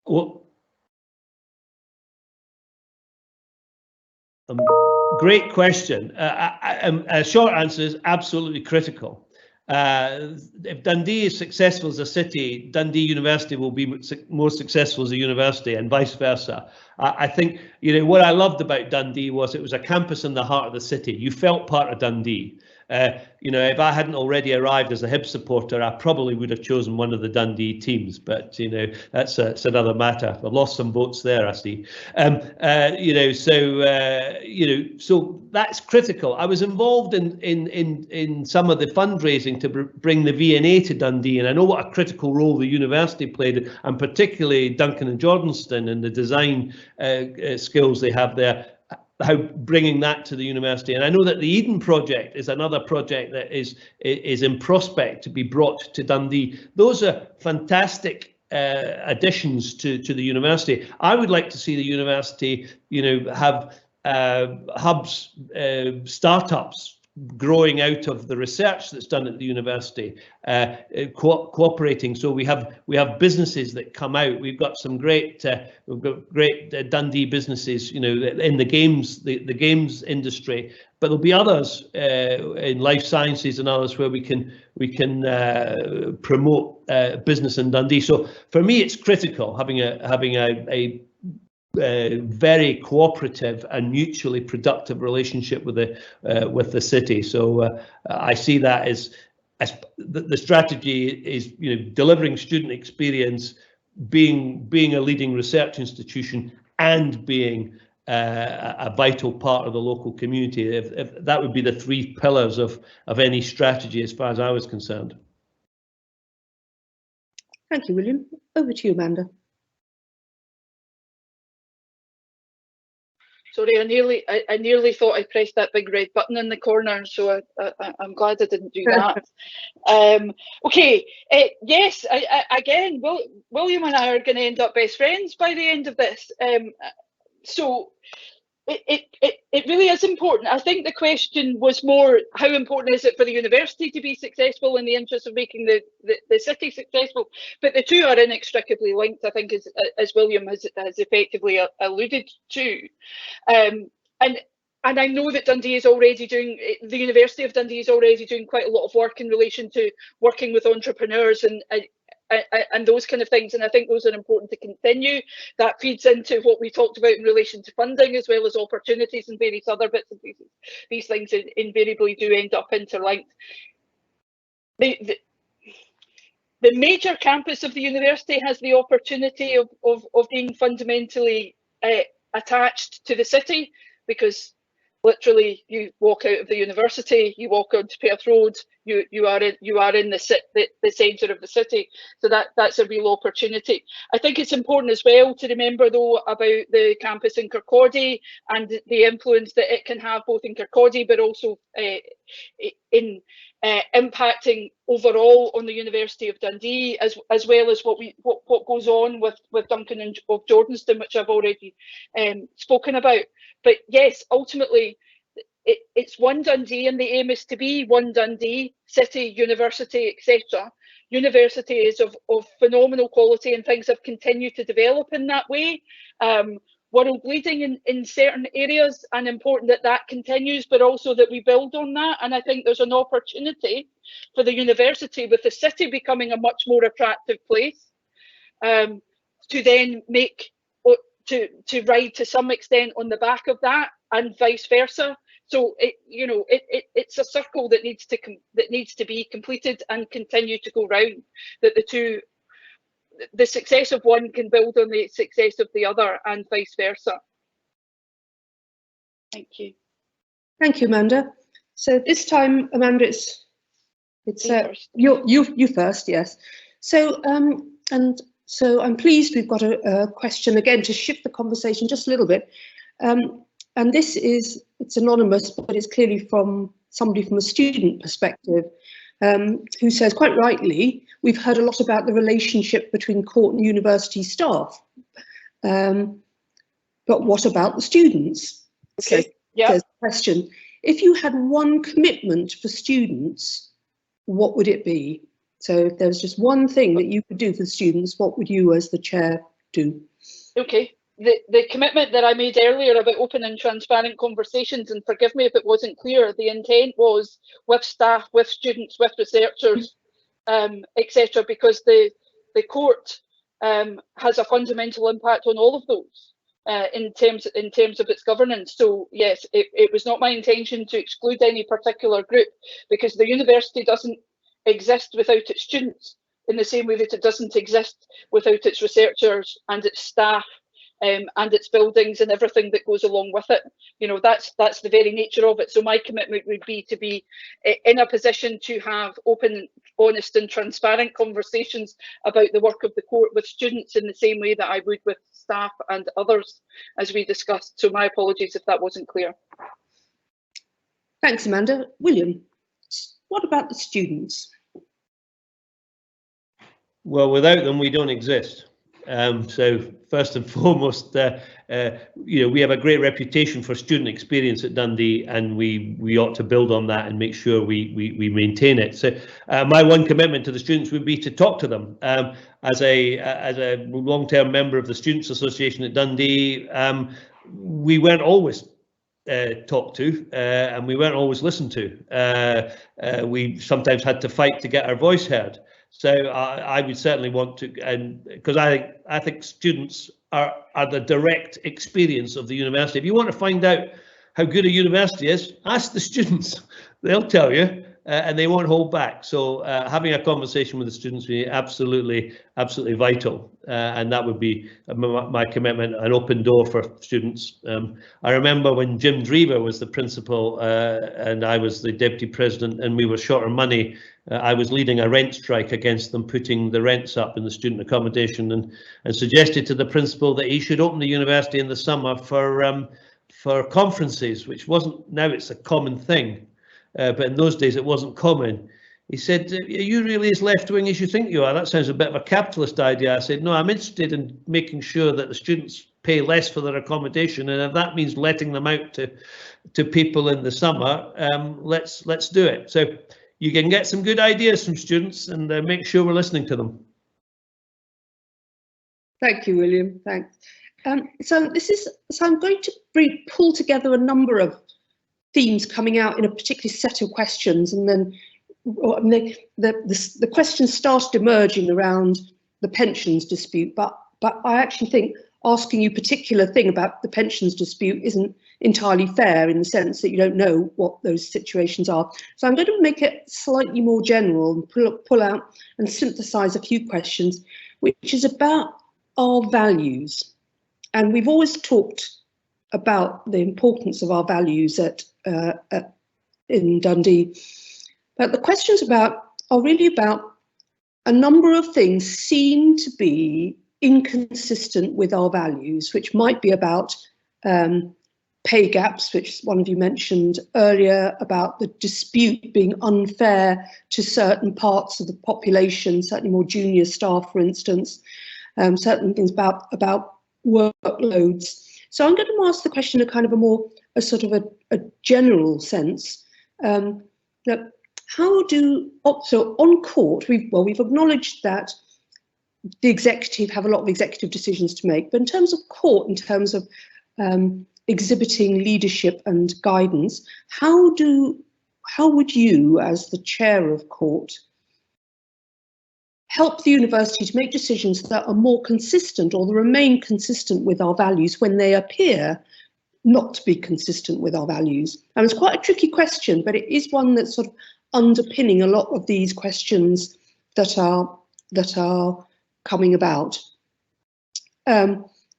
Well, great question. A short answer is absolutely critical. If Dundee is successful as a city, Dundee University will be more successful as a university, and vice versa. I think, you know, what I loved about Dundee was it was a campus in the heart of the city. You felt part of Dundee. You know, if I hadn't already arrived as a Hibs supporter, I probably would have chosen one of the Dundee teams. But you know, that's another matter. I've lost some votes there, I see. You know, so that's critical. I was involved in some of the fundraising to bring the V&A to Dundee, and I know what a critical role the university played, and particularly Duncan and Jordanston and the design skills they have there. How bringing that to the university, and I know that the Eden project is another project that is in prospect to be brought to Dundee. Those are fantastic additions to the university. I would like to see the university, you know, have hubs, startups growing out of the research that's done at the university, cooperating. So we have businesses that come out. We've got some great Dundee businesses, you know, in the games industry. But there'll be others in life sciences and others where we can promote business in Dundee. So for me, it's critical having a very cooperative and mutually productive relationship with the city. So I see that as the strategy is, you know, delivering student experience, being a leading research institution, and being a vital part of the local community. If that would be the three pillars of any strategy, as far as I was concerned.
Thank you, William. Over to you, Amanda.
Sorry, I nearly thought I pressed that big red button in the corner, so I'm glad I didn't do that. Okay, yes, again, William and I are going to end up best friends by the end of this. So it really is important. I think the question was more, how important is it for the university to be successful in the interest of making the city successful? But the two are inextricably linked, I think, as William has effectively alluded to. And I know that Dundee is already doing, the University of Dundee is already doing quite a lot of work in relation to working with entrepreneurs and those kind of things, and I think those are important to continue. That feeds into what we talked about in relation to funding, as well as opportunities and various other bits and pieces. These things invariably do end up interlinked. The major campus of the university has the opportunity of being fundamentally attached to the city, because literally you walk out of the university, you walk onto Perth Road, you are in the centre of the city. So that's a real opportunity. I think it's important as well to remember though about the campus in Kirkcaldy and the influence that it can have both in Kirkcaldy but also in impacting overall on the University of Dundee, as well as what goes on with Duncan and of Jordanston, which I've already spoken about. But yes, ultimately, it's one Dundee, and the aim is to be one Dundee, city, university, etc. University is of phenomenal quality, and things have continued to develop in that way. World leading in certain areas, and important that continues, but also that we build on that. And I think there's an opportunity for the university, with the city becoming a much more attractive place, to then make to ride to some extent on the back of that, and vice versa. So it's a circle that needs to be completed and continue to go round. That the success of one can build on the success of the other, and vice versa. Thank you.
Thank you, Amanda. So this time, Amanda, it's you first, yes. So so I'm pleased we've got a question again to shift the conversation just a little bit. And it's anonymous, but it's clearly from somebody from a student perspective, who says, quite rightly, we've heard a lot about the relationship between court and university staff. But what about the students?
Okay.
So
yeah.
there's a question. If you had one commitment for students, what would it be? So if there was just one thing that you could do for the students, what would you as the chair do?
Okay. The commitment that I made earlier about open and transparent conversations, and forgive me if it wasn't clear, the intent was with staff, with students, with researchers, etc., because the court has a fundamental impact on all of those in terms of its governance. So yes, it was not my intention to exclude any particular group, because the university doesn't exist without its students, in the same way that it doesn't exist without its researchers and its staff and its buildings and everything that goes along with it. You know, that's the very nature of it. So my commitment would be to be in a position to have open, honest and transparent conversations about the work of the court with students in the same way that I would with staff and others, as we discussed. So my apologies if that wasn't clear.
Thanks, Amanda. William, what about the students?
Well, without them, we don't exist. So first and foremost, you know, we have a great reputation for student experience at Dundee, and we ought to build on that and make sure we maintain it. So my one commitment to the students would be to talk to them. As a long-term member of the Students' Association at Dundee, we weren't always talked to, and we weren't always listened to. We sometimes had to fight to get our voice heard. So I would certainly want to, and because I think students are the direct experience of the university. If you want to find out how good a university is, ask the students. They'll tell you, and they won't hold back. So having a conversation with the students would be absolutely vital, and that would be my commitment, an open door for students. I remember when Jim Drever was the principal and I was the deputy president, and we were short on money. I was leading a rent strike against them putting the rents up in the student accommodation, and suggested to the principal that he should open the university in the summer for conferences, which wasn't, now it's a common thing, but in those days it wasn't common. He said, "Are you really as left-wing as you think you are? That sounds a bit of a capitalist idea." I said, "No, I'm interested in making sure that the students pay less for their accommodation, and if that means letting them out to people in the summer, let's do it." So you can get some good ideas from students, and make sure we're listening to them.
Thank you, William. Thanks. So I'm going to pull together a number of themes coming out in a particular set of questions, and then the questions started emerging around the pensions dispute, but I actually think asking you a particular thing about the pensions dispute isn't entirely fair, in the sense that you don't know what those situations are. So I'm going to make it slightly more general and pull out and synthesize a few questions, which is about our values. And we've always talked about the importance of our values in Dundee, but the questions are really about a number of things seem to be inconsistent with our values, which might be about pay gaps, which one of you mentioned earlier, about the dispute being unfair to certain parts of the population, certainly more junior staff, for instance, certain things about workloads. So I'm going to ask the question in kind of a sort of a general sense. That so on court, we've acknowledged that the executive have a lot of executive decisions to make, but in terms of court, in terms of exhibiting leadership and guidance, how would you, as the chair of court, help the university to make decisions that are more consistent or that remain consistent with our values when they appear not to be consistent with our values? And it's quite a tricky question, but it is one that's sort of underpinning a lot of these questions that are coming about.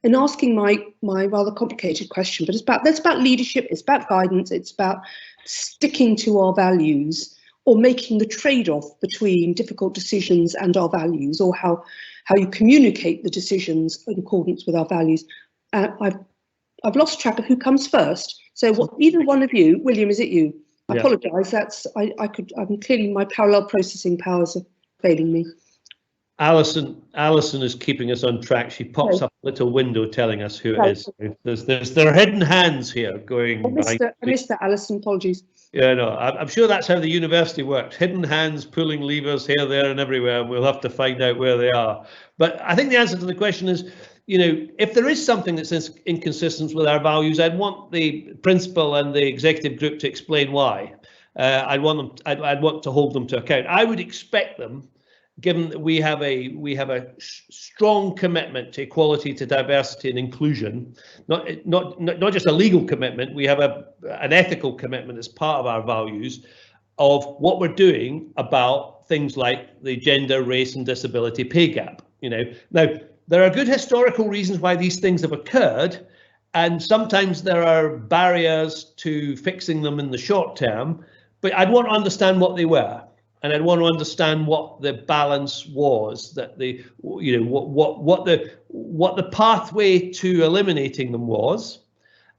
in asking my rather complicated question, but it's about leadership, it's about guidance, it's about sticking to our values, or making the trade-off between difficult decisions and our values, or how you communicate the decisions in accordance with our values. I've lost track of who comes first. So either one of you, William, is it you? I apologise. I'm clearly, my parallel processing powers are failing me.
Alison is keeping us on track. She pops up a little window telling us who it is. There are hidden hands here going.
I missed that, Alison. Apologies.
Yeah, no, I'm sure that's how the university works. Hidden hands pulling levers here, there, and everywhere. And we'll have to find out where they are. But I think the answer to the question is, you know, if there is something that's inconsistent with our values, I'd want the principal and the executive group to explain why. I'd want to hold them to account. I would expect them, given that we have a strong commitment to equality, to diversity and inclusion, not just a legal commitment, we have an ethical commitment as part of our values of what we're doing about things like the gender, race and disability pay gap. You know, now there are good historical reasons why these things have occurred, and sometimes there are barriers to fixing them in the short term, but I'd want to understand what they were. And I'd want to understand what the balance was, that what the pathway to eliminating them was,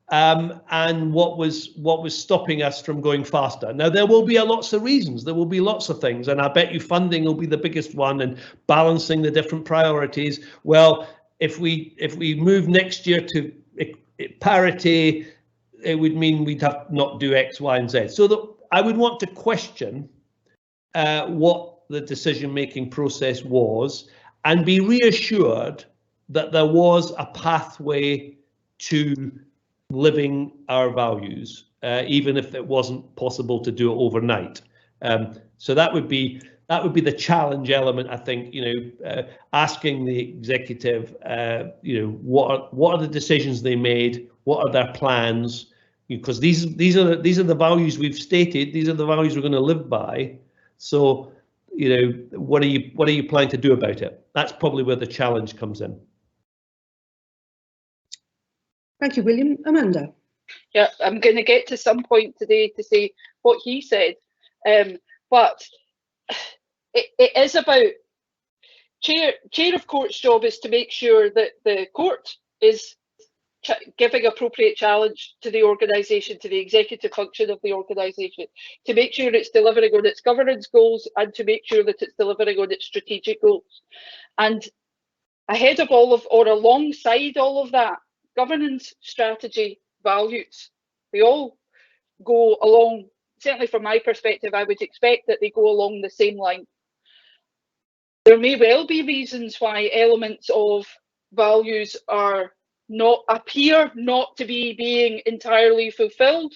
and what was stopping us from going faster. Now there will be lots of reasons. There will be lots of things, and I bet you funding will be the biggest one, and balancing the different priorities. Well, if we move next year to parity, it would mean we'd have to not do X, Y, and Z. So that I would want to question what the decision-making process was, and be reassured that there was a pathway to living our values, even if it wasn't possible to do it overnight. So that would be the challenge element, I think. You know, asking the executive, you know, what are the decisions they made, what are their plans, because these are the values we've stated, these are the values we're going to live by. So, you know, what are you planning to do about it? That's probably where the challenge comes in.
Thank you, William. Amanda.
Yeah, I'm going to get to some point today to say what he said, but it is about chair of court's job is to make sure that the court is giving appropriate challenge to the organisation, to the executive function of the organisation, to make sure it's delivering on its governance goals and to make sure that it's delivering on its strategic goals. And ahead of all of, or alongside all of that, governance, strategy, values, they all go along, certainly from my perspective, I would expect that they go along the same line. There may well be reasons why elements of values appear not to be being entirely fulfilled,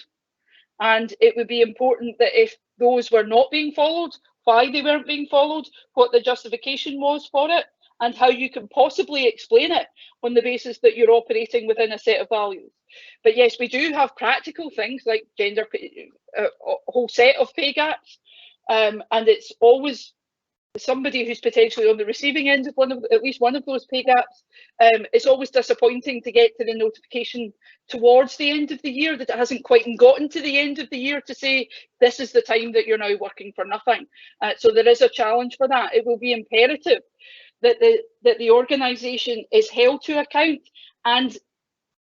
and it would be important that if those were not being followed, why they weren't being followed, what the justification was for it, and how you can possibly explain it on the basis that you're operating within a set of values. But yes, we do have practical things like gender pay, a whole set of pay gaps, and it's always somebody who's potentially on the receiving end of at least one of those pay gaps. It's always disappointing to get to the notification towards the end of the year that it hasn't quite gotten to the end of the year to say this is the time that you're now working for nothing. So there is a challenge for that. It will be imperative that the organisation is held to account and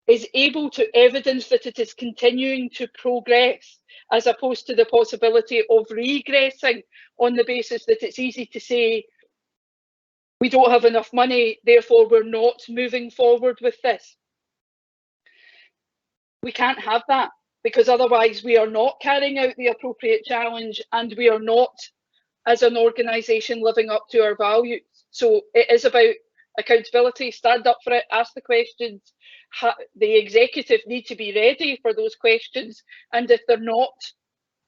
is able to evidence that it is continuing to progress, as opposed to the possibility of regressing on the basis that it's easy to say, we don't have enough money, therefore we're not moving forward with this. We can't have that, because otherwise we are not carrying out the appropriate challenge and we are not, as an organisation, living up to our values. So it is about accountability, stand up for it, ask the questions. The executive need to be ready for those questions, and if they're not,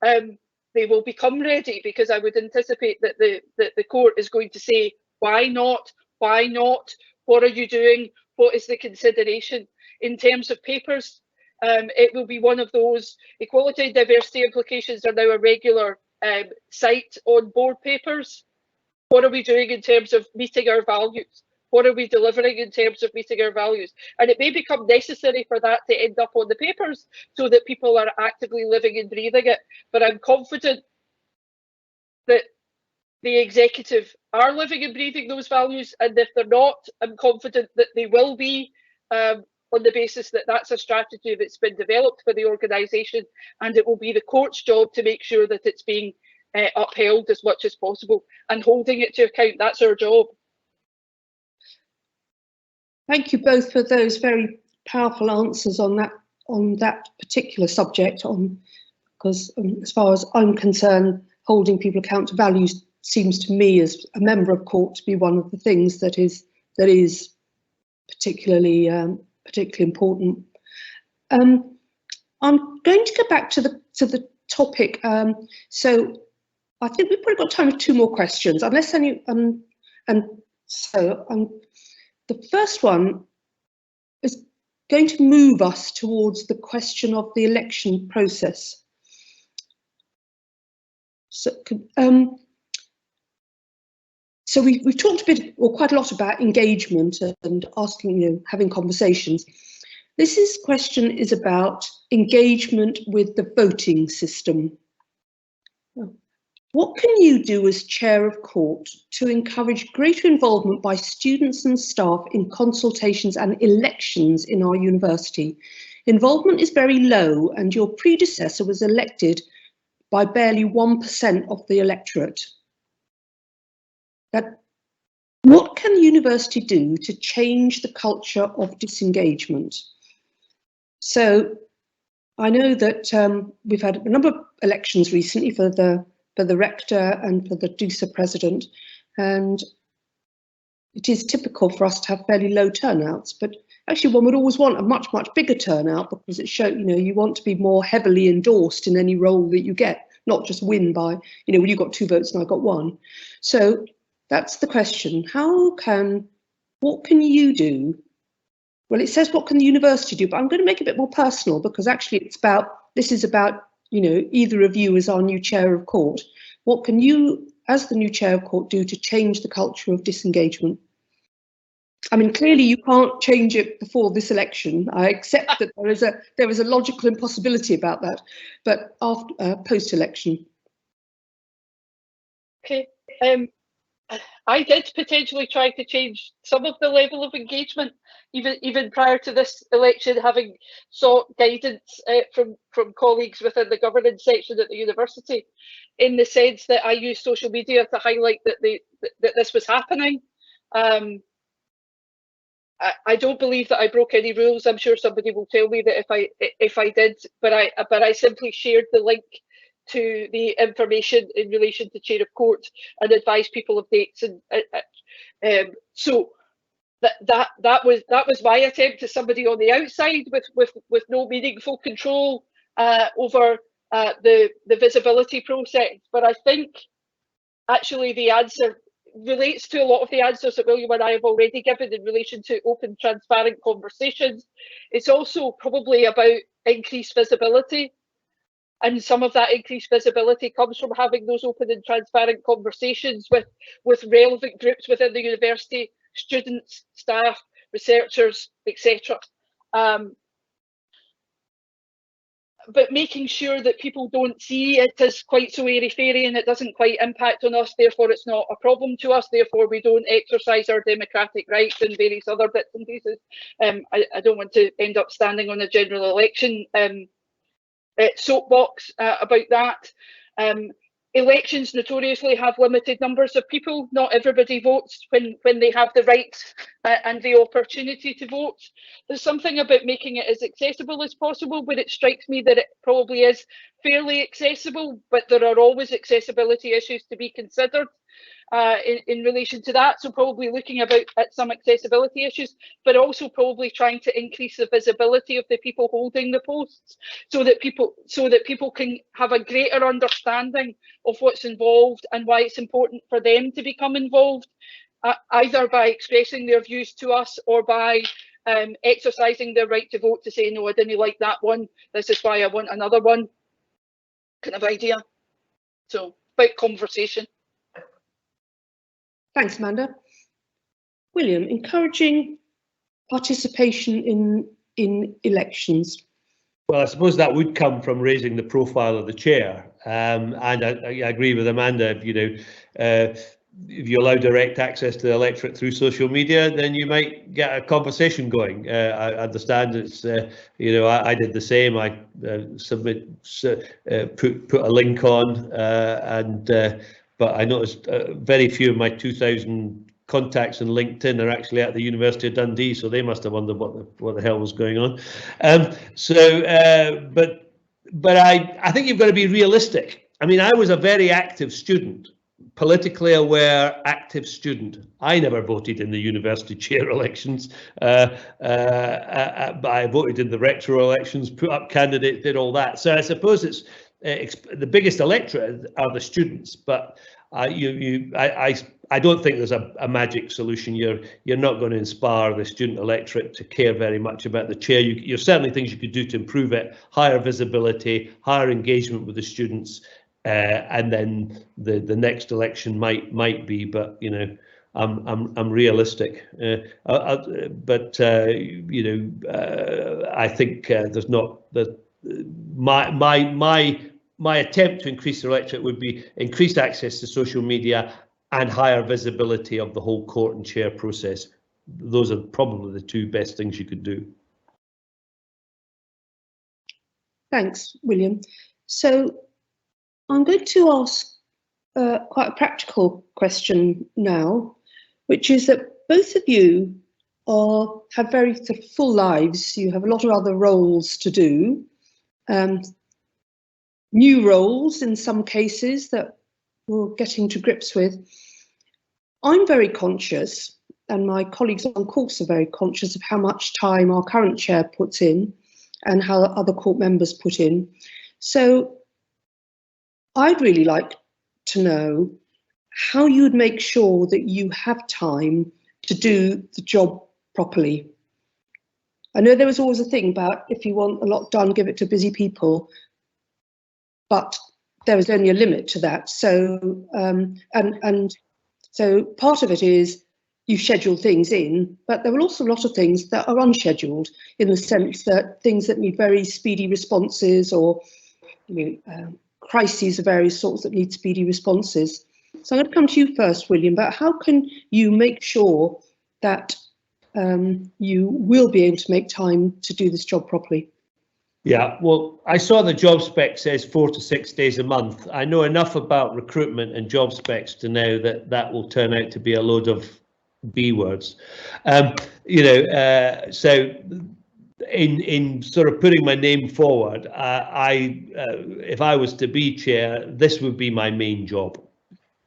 they will become ready, because I would anticipate that the court is going to say, why not? Why not? What are you doing? What is the consideration? In terms of papers, it will be one of those. Equality and diversity implications are now a regular site on board papers. What are we doing in terms of meeting our values? What are we delivering in terms of meeting our values? And it may become necessary for that to end up on the papers so that people are actively living and breathing it. But I'm confident that the executive are living and breathing those values, and if they're not, I'm confident that they will be, on the basis that that's a strategy that's been developed for the organisation, and it will be the court's job to make sure that it's being upheld as much as possible and holding it to account. That's our job.
Thank you both for those very powerful answers on that particular subject. Because as far as I'm concerned, holding people account to values seems to me, as a member of court, to be one of the things that is particularly important. I'm going to go back to the topic. So I think we've probably got time for 2 more questions, unless any. The first one is going to move us towards the question of the election process. So we've talked a bit, or quite a lot, about engagement and asking, having conversations. This question is about engagement with the voting system. What can you do as chair of court to encourage greater involvement by students and staff in consultations and elections in our university? Involvement is very low, and your predecessor was elected by barely 1% of the electorate. What can the university do to change the culture of disengagement? So I know that we've had a number of elections recently for the rector and for the DUSA president, and it is typical for us to have fairly low turnouts, but actually one would always want a much bigger turnout, because it shows, you want to be more heavily endorsed in any role that you get, not just win by, when you got 2 votes and I got 1. So that's the question. What can you do? Well, it says what can the university do, but I'm going to make it a bit more personal, because actually this is about either of you as our new chair of court. What can you, as the new chair of court, do to change the culture of disengagement? I mean, clearly you can't change it before this election. I accept that there is a logical impossibility about that, but after post-election.
Okay. I did potentially try to change some of the level of engagement, even prior to this election, having sought guidance from colleagues within the governance section at the university, in the sense that I used social media to highlight that this was happening. I don't believe that I broke any rules. I'm sure somebody will tell me that if I did, but I simply shared the link to the information in relation to chair of court and advise people of dates, and so that was my attempt to somebody on the outside with no meaningful control over the visibility process. But I think actually the answer relates to a lot of the answers that William and I have already given in relation to open, transparent conversations. It's also probably about increased visibility. And some of that increased visibility comes from having those open and transparent conversations with relevant groups within the university, students, staff, researchers, etc. But making sure that people don't see it as quite so airy-fairy and it doesn't quite impact on us, therefore it's not a problem to us, therefore we don't exercise our democratic rights and various other bits and pieces. I don't want to end up standing on a general election soapbox about that. Elections notoriously have limited numbers of people. Not everybody votes when they have the right and the opportunity to vote. There's something about making it as accessible as possible, but it strikes me that it probably is fairly accessible, but there are always accessibility issues to be considered in relation to that. So probably looking at some accessibility issues, but also probably trying to increase the visibility of the people holding the posts, so that people can have a greater understanding of what's involved and why it's important for them to become involved, either by expressing their views to us or by exercising their right to vote to say, no, I didn't like that one, this is why I want another one, kind of idea. So about conversation.
Thanks, Amanda. William, encouraging participation in elections.
Well, I suppose that would come from raising the profile of the chair, and I agree with Amanda. If you allow direct access to the electorate through social media, then you might get a conversation going. I understand it's, I did the same. I put a link on, but I noticed very few of my 2,000 contacts in LinkedIn are actually at the University of Dundee, so they must have wondered what the hell was going on. But I think you've got to be realistic. I mean, I was a very active student, politically aware, active student. I never voted in the university chair elections, but I voted in the rector elections, put up candidates, did all that. So I suppose it's the biggest electorate are the students, but I don't think there's a magic solution. You're not going to inspire the student electorate to care very much about the chair. There's certainly things you could do to improve it: higher visibility, higher engagement with the students, and then the next election might be. But I'm realistic. I think there's not my attempt to increase the electorate would be increased access to social media and higher visibility of the whole court and chair process. Those are probably the two best things you could do.
Thanks, William. So I'm going to ask quite a practical question now, which is that both of you have very full lives. You have a lot of other roles to do, new roles in some cases that we're getting to grips with. I'm very conscious, and my colleagues on course are very conscious of how much time our current chair puts in and how other court members put in. So I'd really like to know how you would make sure that you have time to do the job properly. I know there was always a thing about if you want a lot done, give it to busy people, but there is only a limit to that. So so part of it is you schedule things in, but there are also a lot of things that are unscheduled, in the sense that things that need very speedy responses, or crises of various sorts that need speedy responses. So I'm going to come to you first, William, but how can you make sure that you will be able to make time to do this job properly?
Yeah, well, I saw the job spec says 4 to 6 days a month. I know enough about recruitment and job specs to know that will turn out to be a load of B words. So in sort of putting my name forward, if I was to be chair, this would be my main job.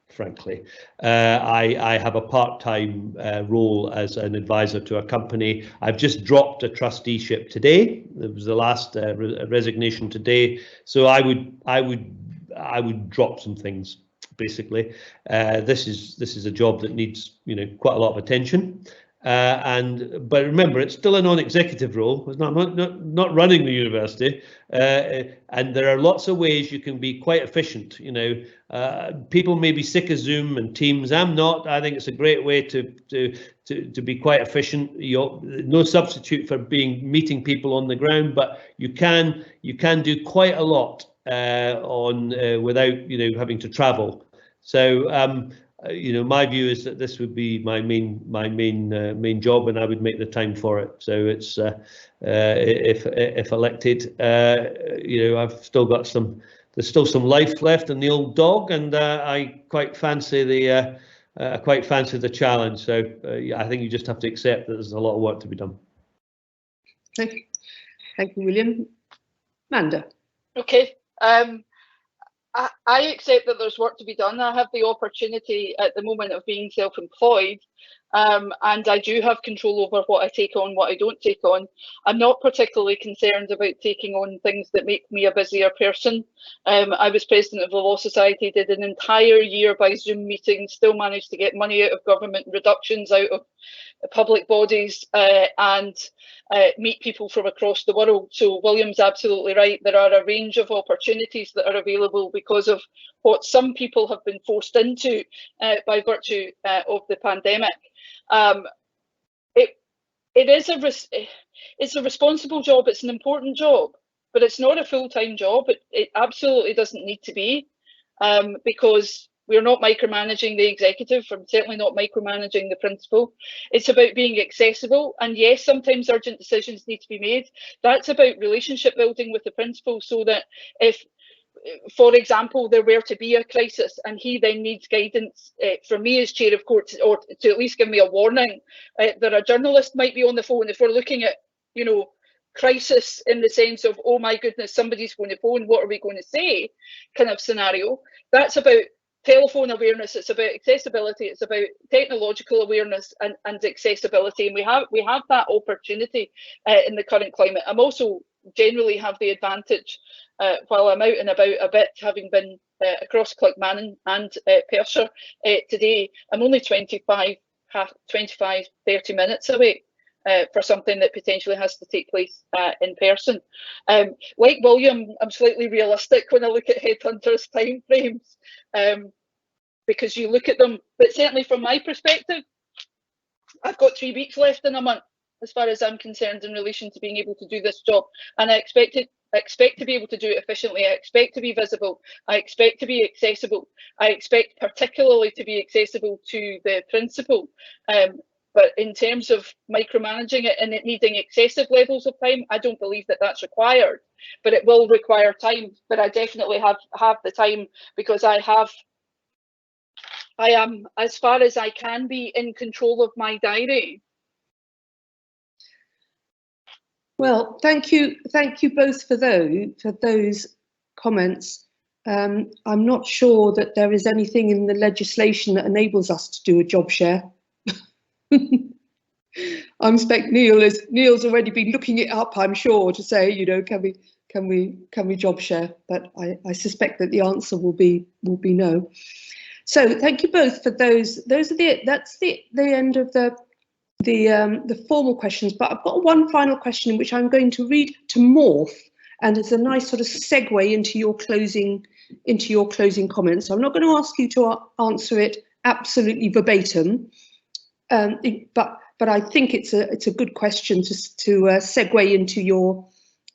Frankly, I have a part-time role as an advisor to a company. I've just dropped a trusteeship today. It was the last resignation today. So I would drop some things. Basically, this is a job that needs quite a lot of attention. But remember, it's still a non-executive role. It's not running the university, and there are lots of ways you can be quite efficient. People may be sick of Zoom and Teams. I'm not. I think it's a great way to be quite efficient. No substitute for meeting people on the ground, but you can do quite a lot without having to travel. So. My view is that this would be my main job, and I would make the time for it. So it's if elected, I've still got there's still some life left in the old dog, and I quite fancy the challenge. So I think you just have to accept that there's a lot of work to be done.
Thank you, William. Amanda.
Okay. I accept that there's work to be done. I have the opportunity at the moment of being self-employed, and I do have control over what I take on, what I don't take on. I'm not particularly concerned about taking on things that make me a busier person. I was president of the Law Society, did an entire year by Zoom meetings, still managed to get money out of government, reductions out of public bodies, and meet people from across the world. So William's absolutely right. There are a range of opportunities that are available because of what some people have been forced into by virtue of the pandemic. It's a responsible job, it's an important job, but it's not a full-time job. It absolutely doesn't need to be, because we're not micromanaging the executive. I'm certainly not micromanaging the principal. It's about being accessible, and yes, sometimes urgent decisions need to be made. That's about relationship building with the principal, so that if, for example, there were to be a crisis and he then needs guidance from me as chair of court, or to at least give me a warning that a journalist might be on the phone, if we're looking at, you know, crisis in the sense of, oh my goodness, somebody's going to phone, what are we going to say, kind of scenario. That's about telephone awareness, it's about accessibility, it's about technological awareness and accessibility, and we have that opportunity in the current climate. I'm also generally have the advantage, while I'm out and about a bit, having been across Clickmannon and Perthshire today, I'm only 30 minutes away for something that potentially has to take place in person. Like William, I'm slightly realistic when I look at headhunters' timeframes, because you look at them, but certainly from my perspective, I've got 3 weeks left in a month, as far as I'm concerned, in relation to being able to do this job, and I expect to be able to do it efficiently. I expect to be visible. I expect to be accessible. I expect particularly to be accessible to the principal. But in terms of micromanaging it and it needing excessive levels of time, I don't believe that that's required. But it will require time. But I definitely have the time, because I am, as far as I can be, in control of my diary.
Well, thank you both for those comments. I'm not sure that there is anything in the legislation that enables us to do a job share. I expect Neil's already been looking it up, I'm sure, to say, you know, can we job share? But I suspect that the answer will be no. So thank you both for those. That's the end of the formal questions, but I've got one final question which I'm going to read to morph, and it's a nice sort of segue into your closing comments. So I'm not going to ask you to answer it absolutely verbatim, but I think it's a good question to segue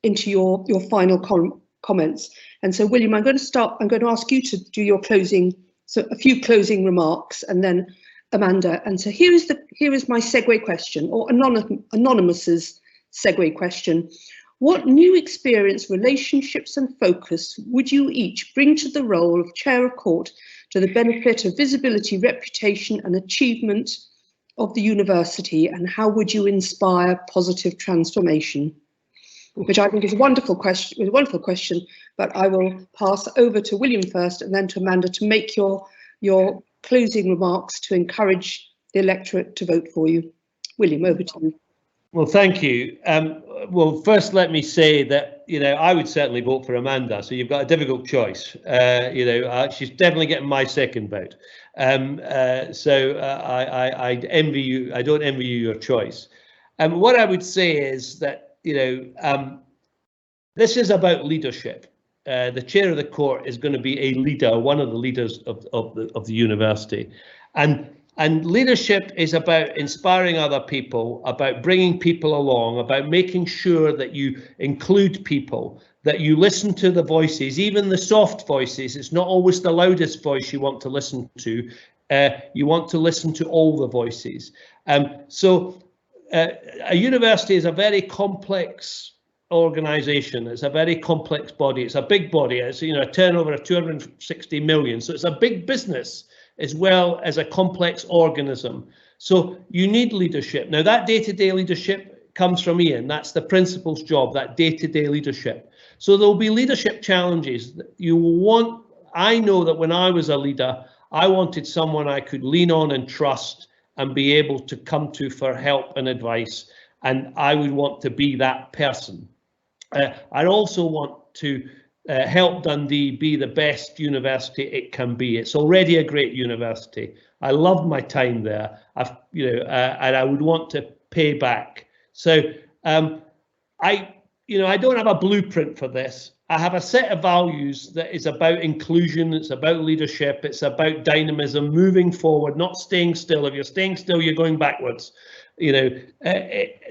into your final comments. And so, William, I'm going to ask you to do your closing, so a few closing remarks, and then Amanda. And so here is my segue question, or Anonymous's segue question. What new experience, relationships and focus would you each bring to the role of Chair of Court to the benefit of visibility, reputation and achievement of the university, and how would you inspire positive transformation? Which I think is a wonderful question, but I will pass over to William first and then to Amanda to make your closing remarks to encourage the electorate to vote for you. William, over to you.
Well, thank you. Well, first, let me say that, you know, I would certainly vote for Amanda. So you've got a difficult choice. You know, she's definitely getting my second vote. So I envy you. I don't envy you your choice. What I would say is that, you know, this is about leadership. The chair of the court is going to be a leader, one of the leaders of the university, and leadership is about inspiring other people, about bringing people along, about making sure that you include people, that you listen to the voices, even the soft voices. It's not always the loudest voice you want to listen to. You want to listen to all the voices. So a university is a very complex organisation. It's a very complex body. It's a big body. It's, you know, a turnover of 260 million. So it's a big business as well as a complex organism. So you need leadership. Now that day-to-day leadership comes from Ian. That's the principal's job, that day-to-day leadership. So there'll be leadership challenges. You will want, I know that when I was a leader, I wanted someone I could lean on and trust and be able to come to for help and advice. And I would want to be that person. I also want to help Dundee be the best university it can be. It's already a great university. I loved my time there. And I would want to pay back. So I you know, I don't have a blueprint for this. I have a set of values that is about inclusion, it's about leadership, it's about dynamism, moving forward, not staying still. If you're staying still, you're going backwards. You know,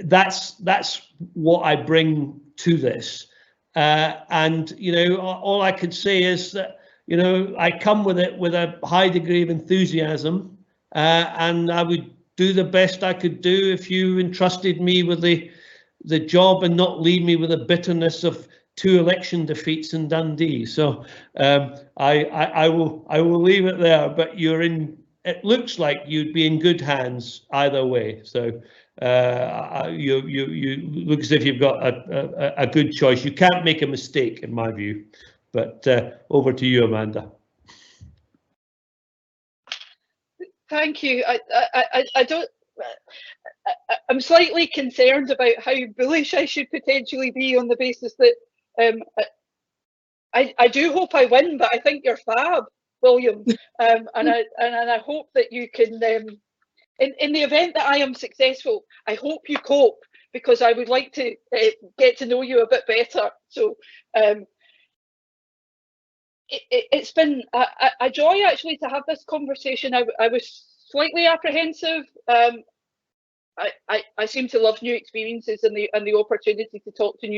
that's what I bring to this. And, you know, all I could say is that, you know, I come with it with a high degree of enthusiasm, and I would do the best I could do if you entrusted me with the job and not leave me with a bitterness of 2 election defeats in Dundee. So I will leave it there. But you're in. It looks like you'd be in good hands either way. So you look as if you've got a good choice. You can't make a mistake, in my view. But over to you, Amanda.
Thank you. I don't. I'm slightly concerned about how bullish I should potentially be on the basis that I do hope I win, but I think you're fab, William, and I hope that you can. In the event that I am successful, I hope you cope, because I would like to get to know you a bit better. So it's been a joy actually to have this conversation. I was slightly apprehensive. I seem to love new experiences and the opportunity to talk to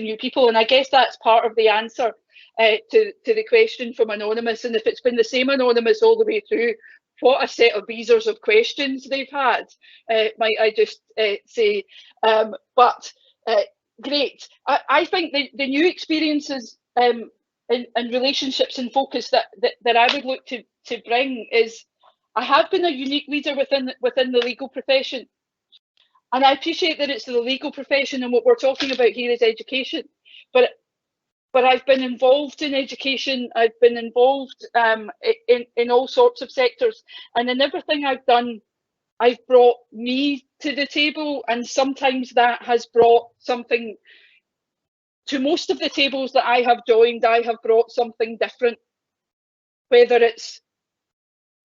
new people, and I guess that's part of the answer to the question from Anonymous. And if it's been the same Anonymous all the way through, what a set of beezers of questions they've had, might I just say. But great. I think the new experiences and relationships and focus that I would look to bring is, I have been a unique leader within the legal profession, and I appreciate that it's the legal profession, and what we're talking about here is education. But I've been involved in education. I've been involved in all sorts of sectors, and in everything I've done, I've brought me to the table, and sometimes that has brought something. To most of the tables that I have joined, I have brought something different, whether it's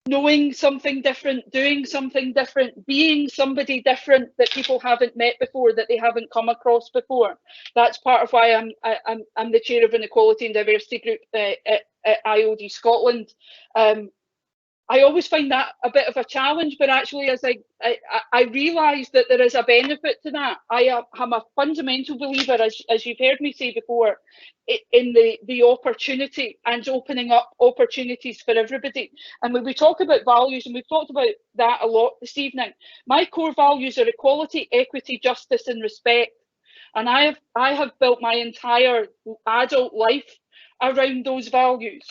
knowing something different, doing something different, being somebody different that people haven't met before, that they haven't come across before. That's part of why I'm the chair of an equality and diversity group at IOD Scotland. I always find that a bit of a challenge, but actually, as I realise that there is a benefit to that. I am a fundamental believer, as you've heard me say before, in the opportunity and opening up opportunities for everybody. And when we talk about values, and we've talked about that a lot this evening, my core values are equality, equity, justice, and respect. And I have built my entire adult life around those values.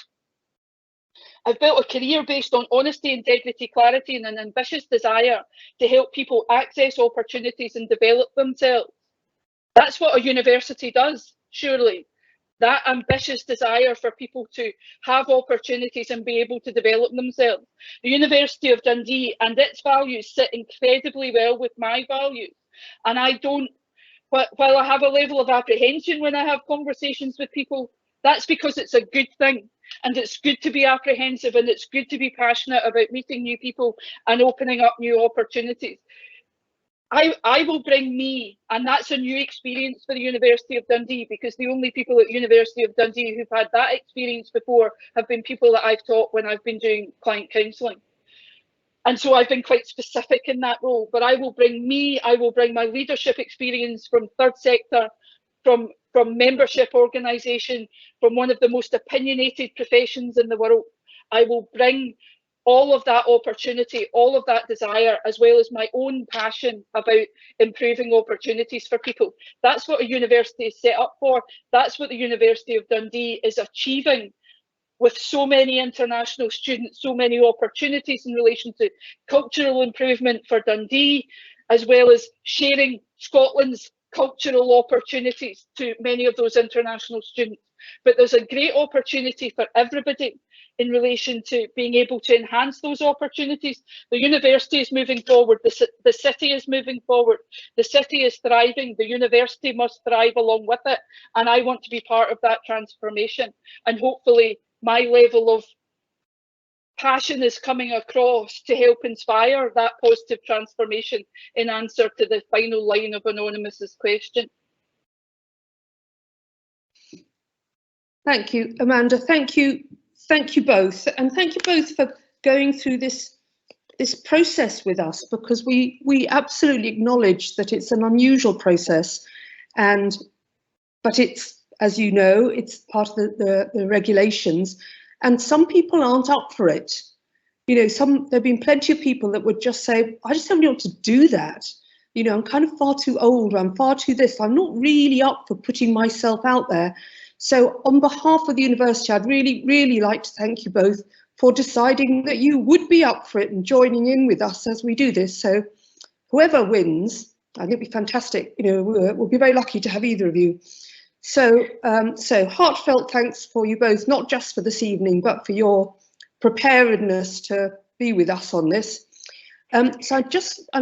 I've built a career based on honesty, integrity, clarity, and an ambitious desire to help people access opportunities and develop themselves. That's what a university does, surely. That ambitious desire for people to have opportunities and be able to develop themselves. The University of Dundee and its values sit incredibly well with my values. And I don't, while I have a level of apprehension when I have conversations with people, that's because it's a good thing. And it's good to be apprehensive, and it's good to be passionate about meeting new people and opening up new opportunities. I will bring me, and that's a new experience for the University of Dundee, because the only people at the University of Dundee who've had that experience before have been people that I've taught when I've been doing client counselling. And so I've been quite specific in that role, but I will bring me, I will bring my leadership experience from third sector, from membership organisation, from one of the most opinionated professions in the world. I will bring all of that opportunity, all of that desire, as well as my own passion about improving opportunities for people. That's what a university is set up for. That's what the University of Dundee is achieving with so many international students, so many opportunities in relation to cultural improvement for Dundee, as well as sharing Scotland's cultural opportunities to many of those international students. But there's a great opportunity for everybody in relation to being able to enhance those opportunities. The university is moving forward, the city is moving forward, the city is thriving, the university must thrive along with it, and I want to be part of that transformation. And hopefully my level of passion is coming across to help inspire that positive transformation in answer to the final line of Anonymous's question.
Thank you, Amanda. Thank you both, and thank you both for going through this process with us, because we absolutely acknowledge that it's an unusual process, but it's, as you know, it's part of the regulations, and some people aren't up for it. You know, there've been plenty of people that would just say, I just don't want to do that. You know, I'm kind of far too old, I'm far too this, I'm not really up for putting myself out there. So on behalf of the university, I'd really like to thank you both for deciding that you would be up for it and joining in with us as we do this. So whoever wins, I think it'd be fantastic. You know, we'll be very lucky to have either of you. So, so heartfelt thanks for you both, not just for this evening, but for your preparedness to be with us on this. So I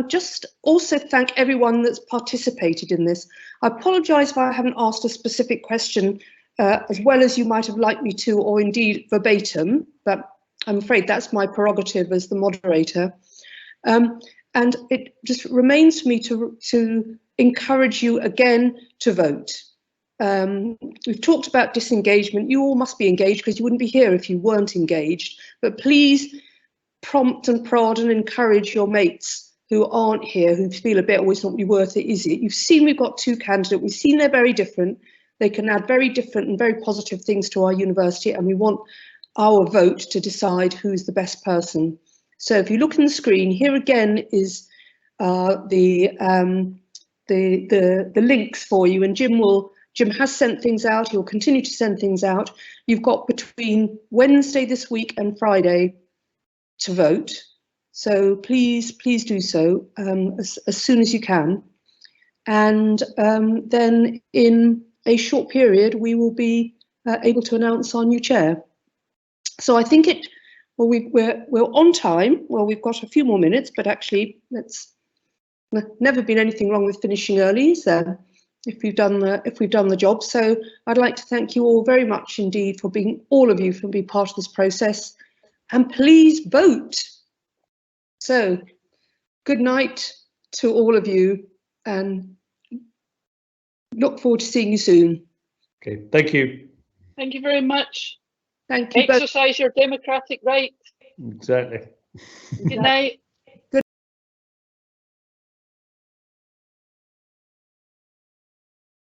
just also thank everyone that's participated in this. I apologise if I haven't asked a specific question as well as you might have liked me to, or indeed verbatim, but I'm afraid that's my prerogative as the moderator. And it just remains for me to encourage you again to vote. We've talked about disengagement. You all must be engaged, because you wouldn't be here if you weren't engaged. But please prompt and prod and encourage your mates who aren't here, who feel a bit, oh, it's not really worth it, is it? You've seen we've got two candidates. We've seen they're very different. They can add very different and very positive things to our university, and we want our vote to decide who's the best person. So if you look on the screen, here again is the links for you, and Jim has sent things out. He'll continue to send things out. You've got between Wednesday this week and Friday to vote. So please do so as soon as you can. And then in a short period, we will be able to announce our new chair. So I think we're on time. Well, we've got a few more minutes, but actually, never been anything wrong with finishing early, so if we've done the job. So I'd like to thank you all very much indeed for all of you for being part of this process, and please vote. So good night to all of you, and look forward to seeing you soon.
Okay, thank you.
Thank you very much.
Thank you.
Exercise your democratic right.
Exactly.
Good night.